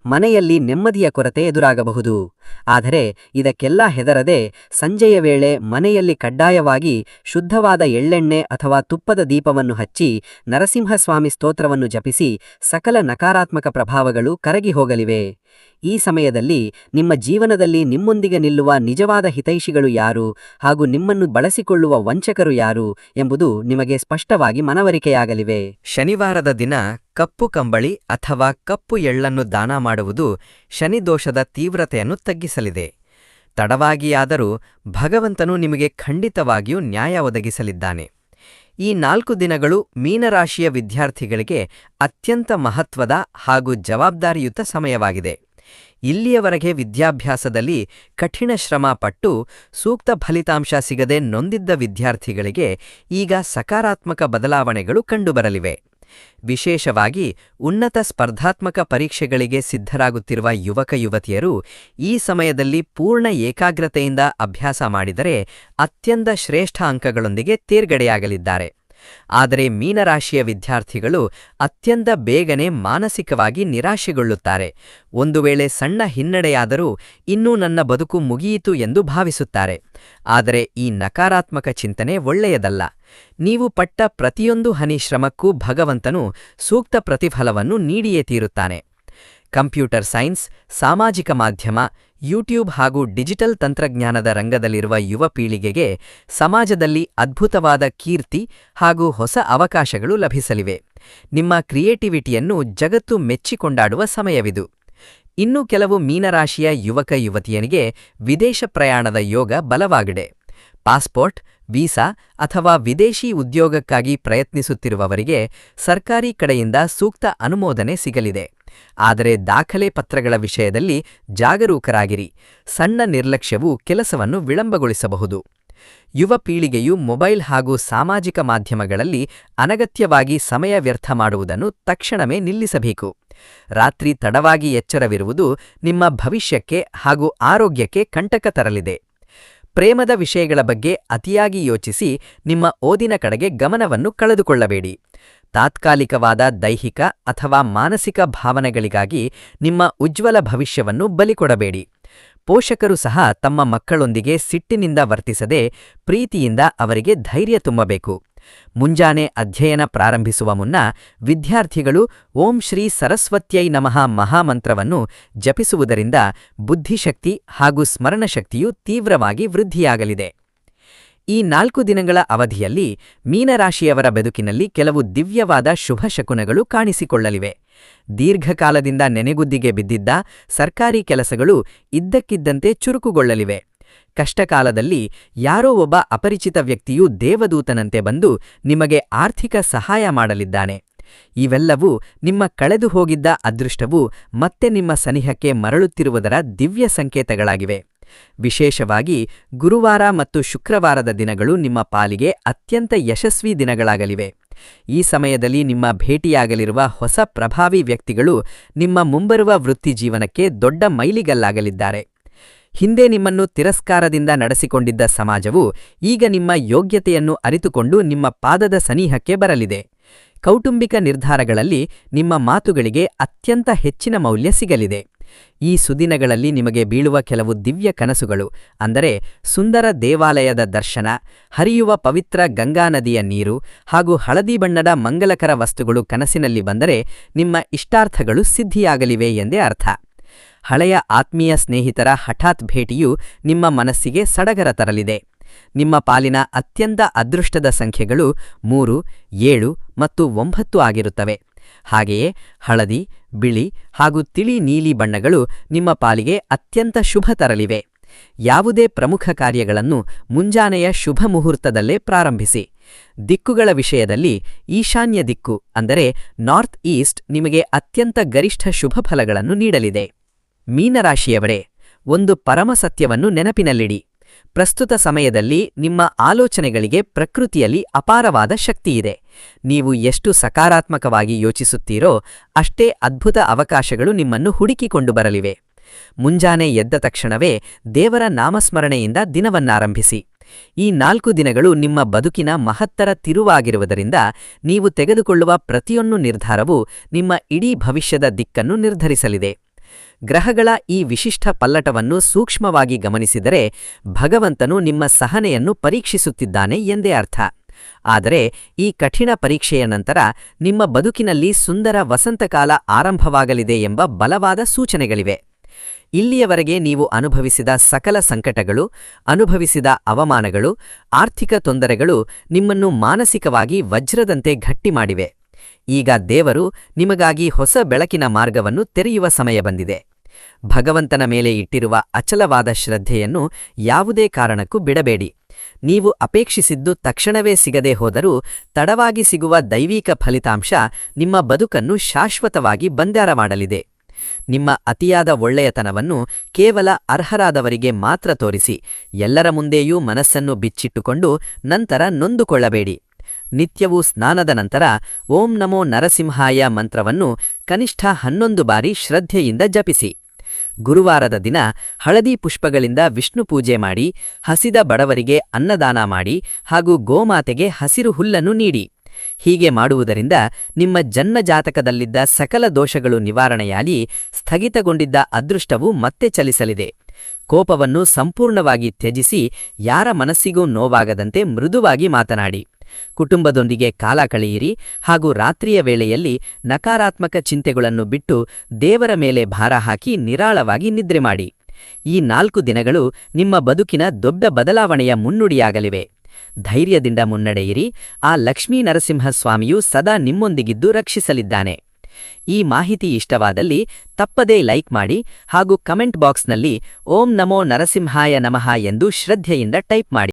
ಮನೆಯಲ್ಲಿ ನೆಮ್ಮದಿಯ ಕೊರತೆ ಎದುರಾಗಬಹುದು. ಆದರೆ ಇದಕ್ಕೆಲ್ಲ ಹೆದರದೆ ಸಂಜೆಯ ವೇಳೆ ಮನೆಯಲ್ಲಿ ಕಡ್ಡಾಯವಾಗಿ ಶುದ್ಧವಾದ ಎಳ್ಳೆಣ್ಣೆ ಅಥವಾ ತುಪ್ಪದ ದೀಪವನ್ನು ಹಚ್ಚಿ ನರಸಿಂಹಸ್ವಾಮಿ ಸ್ತೋತ್ರವನ್ನು ಜಪಿಸಿ ಸಕಲ ನಕಾರಾತ್ಮಕ ಪ್ರಭಾವಗಳು ಕರಗಿ ಹೋಗಲಿವೆ. ಈ ಸಮಯದಲ್ಲಿ ನಿಮ್ಮ ಜೀವನದಲ್ಲಿ ನಿಮ್ಮೊಂದಿಗೆ ನಿಲ್ಲುವ ನಿಜವಾದ ಹಿತೈಷಿಗಳು ಯಾರು ಹಾಗೂ ನಿಮ್ಮನ್ನು ಬಳಸಿಕೊಳ್ಳುವ ವಂಚಕರು ಯಾರು ಎಂಬುದು ನಿಮಗೆ ಸ್ಪಷ್ಟವಾಗಿ ಮನವರಿಕೆಯಾಗಲಿವೆ. ಶನಿವಾರದ ದಿನ ಕಪ್ಪು ಕಂಬಳಿ ಅಥವಾ ಕಪ್ಪು ಎಳ್ಳನ್ನು ದಾನ ಮಾಡುವುದು ಶನಿದೋಷದ ತೀವ್ರತೆಯನ್ನು ತಗ್ಗಿಸಲಿದೆ. ತಡವಾಗಿಯಾದರೂ ಭಗವಂತನು ನಿಮಗೆ ಖಂಡಿತವಾಗಿಯೂ ನ್ಯಾಯ ಒದಗಿಸಲಿದ್ದಾನೆ. ಈ 4 ದಿನಗಳು ಮೀನರಾಶಿಯ ವಿದ್ಯಾರ್ಥಿಗಳಿಗೆ ಅತ್ಯಂತ ಮಹತ್ವದ ಹಾಗೂ ಜವಾಬ್ದಾರಿಯುತ ಸಮಯವಾಗಿದೆ. ಇಲ್ಲಿಯವರೆಗೆ ವಿದ್ಯಾಭ್ಯಾಸದಲ್ಲಿ ಕಠಿಣ ಶ್ರಮ ಪಟ್ಟು ಸೂಕ್ತ ಫಲಿತಾಂಶ ಸಿಗದೆ ನೊಂದಿದ್ದ ವಿದ್ಯಾರ್ಥಿಗಳಿಗೆ ಈಗ ಸಕಾರಾತ್ಮಕ ಬದಲಾವಣೆಗಳು ಕಂಡುಬರಲಿವೆ. ವಿಶೇಷವಾಗಿ ಉನ್ನತ ಸ್ಪರ್ಧಾತ್ಮಕ ಪರೀಕ್ಷೆಗಳಿಗೆ ಸಿದ್ಧರಾಗುತ್ತಿರುವ ಯುವಕ ಯುವತಿಯರು ಈ ಸಮಯದಲ್ಲಿ ಪೂರ್ಣ ಏಕಾಗ್ರತೆಯಿಂದ ಅಭ್ಯಾಸ ಮಾಡಿದರೆ ಅತ್ಯಂತ ಶ್ರೇಷ್ಠ ಅಂಕಗಳೊಂದಿಗೆ ತೇರ್ಗಡೆಯಾಗಲಿದ್ದಾರೆ. ಆದರೆ ಮೀನರಾಶಿಯ ವಿದ್ಯಾರ್ಥಿಗಳು ಅತ್ಯಂತ ಬೇಗನೆ ಮಾನಸಿಕವಾಗಿ ನಿರಾಶೆಗೊಳ್ಳುತ್ತಾರೆ. ಒಂದು ವೇಳೆ ಸಣ್ಣ ಹಿನ್ನಡೆಯಾದರೂ ಇನ್ನೂ ನನ್ನ ಬದುಕು ಮುಗಿಯಿತು ಎಂದು ಭಾವಿಸುತ್ತಾರೆ. ಆದರೆ ಈ ನಕಾರಾತ್ಮಕ ಚಿಂತನೆ ಒಳ್ಳೆಯದಲ್ಲ. ನೀವು ಪಟ್ಟ ಪ್ರತಿಯೊಂದು ಹನಿ ಶ್ರಮಕ್ಕೂ ಭಗವಂತನು ಸೂಕ್ತ ಪ್ರತಿಫಲವನ್ನು ನೀಡಿಯೇ ತೀರುತ್ತಾನೆ. ಕಂಪ್ಯೂಟರ್ ಸೈನ್ಸ್, ಸಾಮಾಜಿಕ ಮಾಧ್ಯಮ, ಯೂಟ್ಯೂಬ್ ಹಾಗೂ ಡಿಜಿಟಲ್ ತಂತ್ರಜ್ಞಾನದ ರಂಗದಲ್ಲಿರುವ ಯುವ ಪೀಳಿಗೆಗೆ ಸಮಾಜದಲ್ಲಿ ಅದ್ಭುತವಾದ ಕೀರ್ತಿ ಹಾಗೂ ಹೊಸ ಅವಕಾಶಗಳು ಲಭಿಸಲಿವೆ. ನಿಮ್ಮ ಕ್ರಿಯೇಟಿವಿಟಿಯನ್ನು ಜಗತ್ತು ಮೆಚ್ಚಿಕೊಂಡಾಡುವ ಸಮಯವಿದು. ಇನ್ನು ಕೆಲವು ಮೀನರಾಶಿಯ ಯುವಕ ಯುವತಿಯನಿಗೆ ವಿದೇಶ ಪ್ರಯಾಣದ ಯೋಗ ಬಲವಾಗಿದೆ. ಪಾಸ್ಪೋರ್ಟ್, ವೀಸಾ ಅಥವಾ ವಿದೇಶಿ ಉದ್ಯೋಗಕ್ಕಾಗಿ ಪ್ರಯತ್ನಿಸುತ್ತಿರುವವರಿಗೆ ಸರ್ಕಾರಿ ಕಡೆಯಿಂದ ಸೂಕ್ತ ಅನುಮೋದನೆ ಸಿಗಲಿದೆ. ಆದರೆ ದಾಖಲೆ ಪತ್ರಗಳ ವಿಷಯದಲ್ಲಿ ಜಾಗರೂಕರಾಗಿರಿ. ಸಣ್ಣ ನಿರ್ಲಕ್ಷ್ಯವು ಕೆಲಸವನ್ನು ವಿಳಂಬಗೊಳಿಸಬಹುದು. ಯುವ ಪೀಳಿಗೆಯು ಮೊಬೈಲ್ ಹಾಗೂ ಸಾಮಾಜಿಕ ಮಾಧ್ಯಮಗಳಲ್ಲಿ ಅನಗತ್ಯವಾಗಿ ಸಮಯ ವ್ಯರ್ಥ ಮಾಡುವುದನ್ನು ತಕ್ಷಣವೇ ನಿಲ್ಲಿಸಬೇಕು. ರಾತ್ರಿ ತಡವಾಗಿ ಎಚ್ಚರವಿರುವುದು ನಿಮ್ಮ ಭವಿಷ್ಯಕ್ಕೆ ಹಾಗೂ ಆರೋಗ್ಯಕ್ಕೆ ಕಂಟಕ ತರಲಿದೆ. ಪ್ರೇಮದ ವಿಷಯಗಳ ಬಗ್ಗೆ ಅತಿಯಾಗಿ ಯೋಚಿಸಿ ನಿಮ್ಮ ಓದಿನ ಕಡೆಗೆ ಗಮನವನ್ನು ಕಳೆದುಕೊಳ್ಳಬೇಡಿ. ತಾತ್ಕಾಲಿಕವಾದ ದೈಹಿಕ ಅಥವಾ ಮಾನಸಿಕ ಭಾವನೆಗಳಿಗಾಗಿ ನಿಮ್ಮ ಉಜ್ವಲ ಭವಿಷ್ಯವನ್ನು ಬಲಿಕೊಡಬೇಡಿ. ಪೋಷಕರು ಸಹ ತಮ್ಮ ಮಕ್ಕಳೊಂದಿಗೆ ಸಿಟ್ಟಿನಿಂದ ವರ್ತಿಸದೆ ಪ್ರೀತಿಯಿಂದ ಅವರಿಗೆ ಧೈರ್ಯ ತುಂಬಬೇಕು. ಮುಂಜಾನೆ ಅಧ್ಯಯನ ಪ್ರಾರಂಭಿಸುವ ಮುನ್ನ ವಿದ್ಯಾರ್ಥಿಗಳು ಓಂ ಶ್ರೀ ಸರಸ್ವತ್ಯೈ ನಮಃ ಮಹಾಮಂತ್ರವನ್ನು ಜಪಿಸುವುದರಿಂದ ಬುದ್ಧಿಶಕ್ತಿ ಹಾಗೂ ಸ್ಮರಣಶಕ್ತಿಯು ತೀವ್ರವಾಗಿ ವೃದ್ಧಿಯಾಗಲಿದೆ. ಈ 4 ದಿನಗಳ ಅವಧಿಯಲ್ಲಿ ಮೀನರಾಶಿಯವರ ಬದುಕಿನಲ್ಲಿ ಕೆಲವು ದಿವ್ಯವಾದ ಶುಭ ಶಕುನಗಳು ಕಾಣಿಸಿಕೊಳ್ಳಲಿವೆ. ದೀರ್ಘಕಾಲದಿಂದ ನೆನೆಗುದ್ದಿಗೆ ಬಿದ್ದಿದ್ದ ಸರ್ಕಾರಿ ಕೆಲಸಗಳು ಇದ್ದಕ್ಕಿದ್ದಂತೆ ಚುರುಕುಗೊಳ್ಳಲಿವೆ. ಕಷ್ಟಕಾಲದಲ್ಲಿ ಯಾರೋ ಒಬ್ಬ ಅಪರಿಚಿತ ವ್ಯಕ್ತಿಯು ದೇವದೂತನಂತೆ ಬಂದು ನಿಮಗೆ ಆರ್ಥಿಕ ಸಹಾಯ ಮಾಡಲಿದ್ದಾನೆ. ಇವೆಲ್ಲವೂ ನಿಮ್ಮ ಕಳೆದು ಹೋಗಿದ್ದ ಅದೃಷ್ಟವು ಮತ್ತೆ ನಿಮ್ಮ ಸನಿಹಕ್ಕೆ ಮರಳುತ್ತಿರುವುದರ ದಿವ್ಯ ಸಂಕೇತಗಳಾಗಿವೆ. ವಿಶೇಷವಾಗಿ ಗುರುವಾರ ಮತ್ತು ಶುಕ್ರವಾರದ ದಿನಗಳು ನಿಮ್ಮ ಪಾಲಿಗೆ ಅತ್ಯಂತ ಯಶಸ್ವಿ ದಿನಗಳಾಗಲಿವೆ. ಈ ಸಮಯದಲ್ಲಿ ನಿಮ್ಮ ಭೇಟಿಯಾಗಲಿರುವ ಹೊಸ ಪ್ರಭಾವಿ ವ್ಯಕ್ತಿಗಳು ನಿಮ್ಮ ಮುಂಬರುವ ವೃತ್ತಿಜೀವನಕ್ಕೆ ದೊಡ್ಡ ಮೈಲಿಗಲ್ಲಾಗಲಿದ್ದಾರೆ. ಹಿಂದೆ ನಿಮ್ಮನ್ನು ತಿರಸ್ಕಾರದಿಂದ ನಡೆಸಿಕೊಂಡಿದ್ದ ಸಮಾಜವು ಈಗ ನಿಮ್ಮ ಯೋಗ್ಯತೆಯನ್ನು ಅರಿತುಕೊಂಡು ನಿಮ್ಮ ಪಾದದ ಸನಿಹಕ್ಕೆ ಬರಲಿದೆ. ಕೌಟುಂಬಿಕ ನಿರ್ಧಾರಗಳಲ್ಲಿ ನಿಮ್ಮ ಮಾತುಗಳಿಗೆ ಅತ್ಯಂತ ಹೆಚ್ಚಿನ ಮೌಲ್ಯ ಸಿಗಲಿದೆ. ಈ ಸುದಿನಗಳಲ್ಲಿ ನಿಮಗೆ ಬೀಳುವ ಕೆಲವು ದಿವ್ಯ ಕನಸುಗಳು, ಅಂದರೆ ಸುಂದರ ದೇವಾಲಯದ ದರ್ಶನ, ಹರಿಯುವ ಪವಿತ್ರ ಗಂಗಾ ನದಿಯ ನೀರು ಹಾಗೂ ಹಳದಿ ಬಣ್ಣದ ಮಂಗಲಕರ ವಸ್ತುಗಳು ಕನಸಿನಲ್ಲಿ ಬಂದರೆ ನಿಮ್ಮ ಇಷ್ಟಾರ್ಥಗಳು ಸಿದ್ಧಿಯಾಗಲಿವೆ ಎಂದೇ ಅರ್ಥ. ಹಳೆಯ ಆತ್ಮೀಯ ಸ್ನೇಹಿತರ ಹಠಾತ್ ಭೇಟಿಯು ನಿಮ್ಮ ಮನಸ್ಸಿಗೆ ಸಡಗರ ತರಲಿದೆ. ನಿಮ್ಮ ಪಾಲಿನ ಅತ್ಯಂತ ಅದೃಷ್ಟದ ಸಂಖ್ಯೆಗಳು 3, 7 ಮತ್ತು 9 ಆಗಿರುತ್ತವೆ. ಹಾಗೆಯೇ ಹಳದಿ, ಬಿಳಿ ಹಾಗೂ ತಿಳಿ ನೀಲಿ ಬಣ್ಣಗಳು ನಿಮ್ಮ ಪಾಲಿಗೆ ಅತ್ಯಂತ ಶುಭ ತರಲಿವೆ. ಯಾವುದೇ ಪ್ರಮುಖ ಕಾರ್ಯಗಳನ್ನು ಮುಂಜಾನೆಯ ಶುಭ ಮುಹೂರ್ತದಲ್ಲೇ ಪ್ರಾರಂಭಿಸಿ. ದಿಕ್ಕುಗಳ ವಿಷಯದಲ್ಲಿ ಈಶಾನ್ಯ ದಿಕ್ಕು ಅಂದರೆ ನಾರ್ತ್ ಈಸ್ಟ್ ನಿಮಗೆ ಅತ್ಯಂತ ಗರಿಷ್ಠ ಶುಭ ಫಲಗಳನ್ನು ನೀಡಲಿದೆ. ಮೀನರಾಶಿಯವರೇ, ಒಂದು ಪರಮಸತ್ಯವನ್ನು ನೆನಪಿನಲ್ಲಿಡಿ. ಪ್ರಸ್ತುತ ಸಮಯದಲ್ಲಿ ನಿಮ್ಮ ಆಲೋಚನೆಗಳಿಗೆ ಪ್ರಕೃತಿಯಲ್ಲಿ ಅಪಾರವಾದ ಶಕ್ತಿಯಿದೆ. ನೀವು ಎಷ್ಟು ಸಕಾರಾತ್ಮಕವಾಗಿ ಯೋಚಿಸುತ್ತೀರೋ ಅಷ್ಟೇ ಅದ್ಭುತ ಅವಕಾಶಗಳು ನಿಮ್ಮನ್ನು ಹುಡುಕಿಕೊಂಡು ಬರಲಿವೆ. ಮುಂಜಾನೆ ಎದ್ದ ತಕ್ಷಣವೇ ದೇವರ ನಾಮಸ್ಮರಣೆಯಿಂದ ದಿನವನ್ನಾರಂಭಿಸಿ. ಈ 4 ದಿನಗಳು ನಿಮ್ಮ ಬದುಕಿನ ಮಹತ್ತರ ತಿರುವಾಗಿರುವುದರಿಂದ ನೀವು ತೆಗೆದುಕೊಳ್ಳುವ ಪ್ರತಿಯೊಂದು ನಿರ್ಧಾರವೂ ನಿಮ್ಮ ಇಡೀ ಭವಿಷ್ಯದ ದಿಕ್ಕನ್ನು ನಿರ್ಧರಿಸಲಿದೆ. ಗ್ರಹಗಳ ಈ ವಿಶಿಷ್ಟ ಪಲ್ಲಟವನ್ನು ಸೂಕ್ಷ್ಮವಾಗಿ ಗಮನಿಸಿದರೆ ಭಗವಂತನು ನಿಮ್ಮ ಸಹನೆಯನ್ನು ಪರೀಕ್ಷಿಸುತ್ತಿದ್ದಾನೆ ಎಂದೇ ಅರ್ಥ. ಆದರೆ ಈ ಕಠಿಣ ಪರೀಕ್ಷೆಯ ನಂತರ ನಿಮ್ಮ ಬದುಕಿನಲ್ಲಿ ಸುಂದರ ವಸಂತಕಾಲ ಆರಂಭವಾಗಲಿದೆ ಎಂಬ ಬಲವಾದ ಸೂಚನೆಗಳಿವೆ. ಇಲ್ಲಿಯವರೆಗೆ ನೀವು ಅನುಭವಿಸಿದ ಸಕಲ ಸಂಕಟಗಳು, ಅನುಭವಿಸಿದ ಅವಮಾನಗಳು, ಆರ್ಥಿಕ ತೊಂದರೆಗಳು ನಿಮ್ಮನ್ನು ಮಾನಸಿಕವಾಗಿ ವಜ್ರದಂತೆ ಗಟ್ಟಿ ಮಾಡಿವೆ. ಈಗ ದೇವರು ನಿಮಗಾಗಿ ಹೊಸ ಬೆಳಕಿನ ಮಾರ್ಗವನ್ನು ತೆರೆಯುವ ಸಮಯ ಬಂದಿದೆ. ಭಗವಂತನ ಮೇಲೆ ಇಟ್ಟಿರುವ ಅಚಲವಾದ ಶ್ರದ್ಧೆಯನ್ನು ಯಾವುದೇ ಕಾರಣಕ್ಕೂ ಬಿಡಬೇಡಿ. ನೀವು ಅಪೇಕ್ಷಿಸಿದ್ದು ತಕ್ಷಣವೇ ಸಿಗದೇ ಹೋದರೂ ತಡವಾಗಿ ಸಿಗುವ ದೈವಿಕ ಫಲಿತಾಂಶ ನಿಮ್ಮ ಬದುಕನ್ನು ಶಾಶ್ವತವಾಗಿ ಬಂಗಾರ ಮಾಡಲಿದೆ. ನಿಮ್ಮ ಅತಿಯಾದ ಒಳ್ಳೆಯತನವನ್ನು ಕೇವಲ ಅರ್ಹರಾದವರಿಗೆ ಮಾತ್ರ ತೋರಿಸಿ, ಎಲ್ಲರ ಮುಂದೆಯೂ ಮನಸ್ಸನ್ನು ಬಿಚ್ಚಿಟ್ಟುಕೊಂಡು ನಂತರ ನೊಂದುಕೊಳ್ಳಬೇಡಿ. ನಿತ್ಯವೂ ಸ್ನಾನದ ನಂತರ ಓಂ ನಮೋ ನರಸಿಂಹಾಯ ಮಂತ್ರವನ್ನು ಕನಿಷ್ಠ 11 ಬಾರಿ ಶ್ರದ್ಧೆಯಿಂದ ಜಪಿಸಿ. ಗುರುವಾರದ ದಿನ ಹಳದಿ ಪುಷ್ಪಗಳಿಂದ ವಿಷ್ಣು ಪೂಜೆ ಮಾಡಿ, ಹಸಿದ ಬಡವರಿಗೆ ಅನ್ನದಾನ ಮಾಡಿ ಹಾಗೂ ಗೋಮಾತೆಗೆ ಹಸಿರು ಹುಲ್ಲನ್ನು ನೀಡಿ. ಹೀಗೆ ಮಾಡುವುದರಿಂದ ನಿಮ್ಮ ಜನ್ಮಜಾತಕದಲ್ಲಿದ್ದ ಸಕಲ ದೋಷಗಳು ನಿವಾರಣೆಯಾಗಿ ಸ್ಥಗಿತಗೊಂಡಿದ್ದ ಅದೃಷ್ಟವು ಮತ್ತೆ ಚಲಿಸಲಿದೆ. ಕೋಪವನ್ನು ಸಂಪೂರ್ಣವಾಗಿ ತ್ಯಜಿಸಿ ಯಾರ ಮನಸ್ಸಿಗೂ ನೋವಾಗದಂತೆ ಮೃದುವಾಗಿ ಮಾತನಾಡಿ. ಕುಟುಂಬದೊಂದಿಗೆ ಕಾಲ ಕಳೆಯಿರಿ ಹಾಗೂ ರಾತ್ರಿಯ ವೇಳೆಯಲ್ಲಿ ನಕಾರಾತ್ಮಕ ಚಿಂತೆಗಳನ್ನು ಬಿಟ್ಟು ದೇವರ ಮೇಲೆ ಭಾರ ಹಾಕಿ ನಿರಾಳವಾಗಿ ನಿದ್ರೆ ಮಾಡಿ. ಈ 4 ದಿನಗಳು ನಿಮ್ಮ ಬದುಕಿನ ದೊಡ್ಡ ಬದಲಾವಣೆಯ ಮುನ್ನುಡಿಯಾಗಲಿವೆ. ಧೈರ್ಯದಿಂದ ಮುನ್ನಡೆಯಿರಿ. ಆ ಲಕ್ಷ್ಮೀ ನರಸಿಂಹಸ್ವಾಮಿಯು ಸದಾ ನಿಮ್ಮೊಂದಿಗಿದ್ದು ರಕ್ಷಿಸಲಿದ್ದಾನೆ. ಈ ಮಾಹಿತಿ ಇಷ್ಟವಾದಲ್ಲಿ ತಪ್ಪದೇ ಲೈಕ್ ಮಾಡಿ ಹಾಗೂ ಕಮೆಂಟ್ ಬಾಕ್ಸ್ನಲ್ಲಿ ಓಂ ನಮೋ ನರಸಿಂಹಾಯ ನಮಃ ಎಂದು ಶ್ರದ್ಧೆಯಿಂದ ಟೈಪ್ ಮಾಡಿ.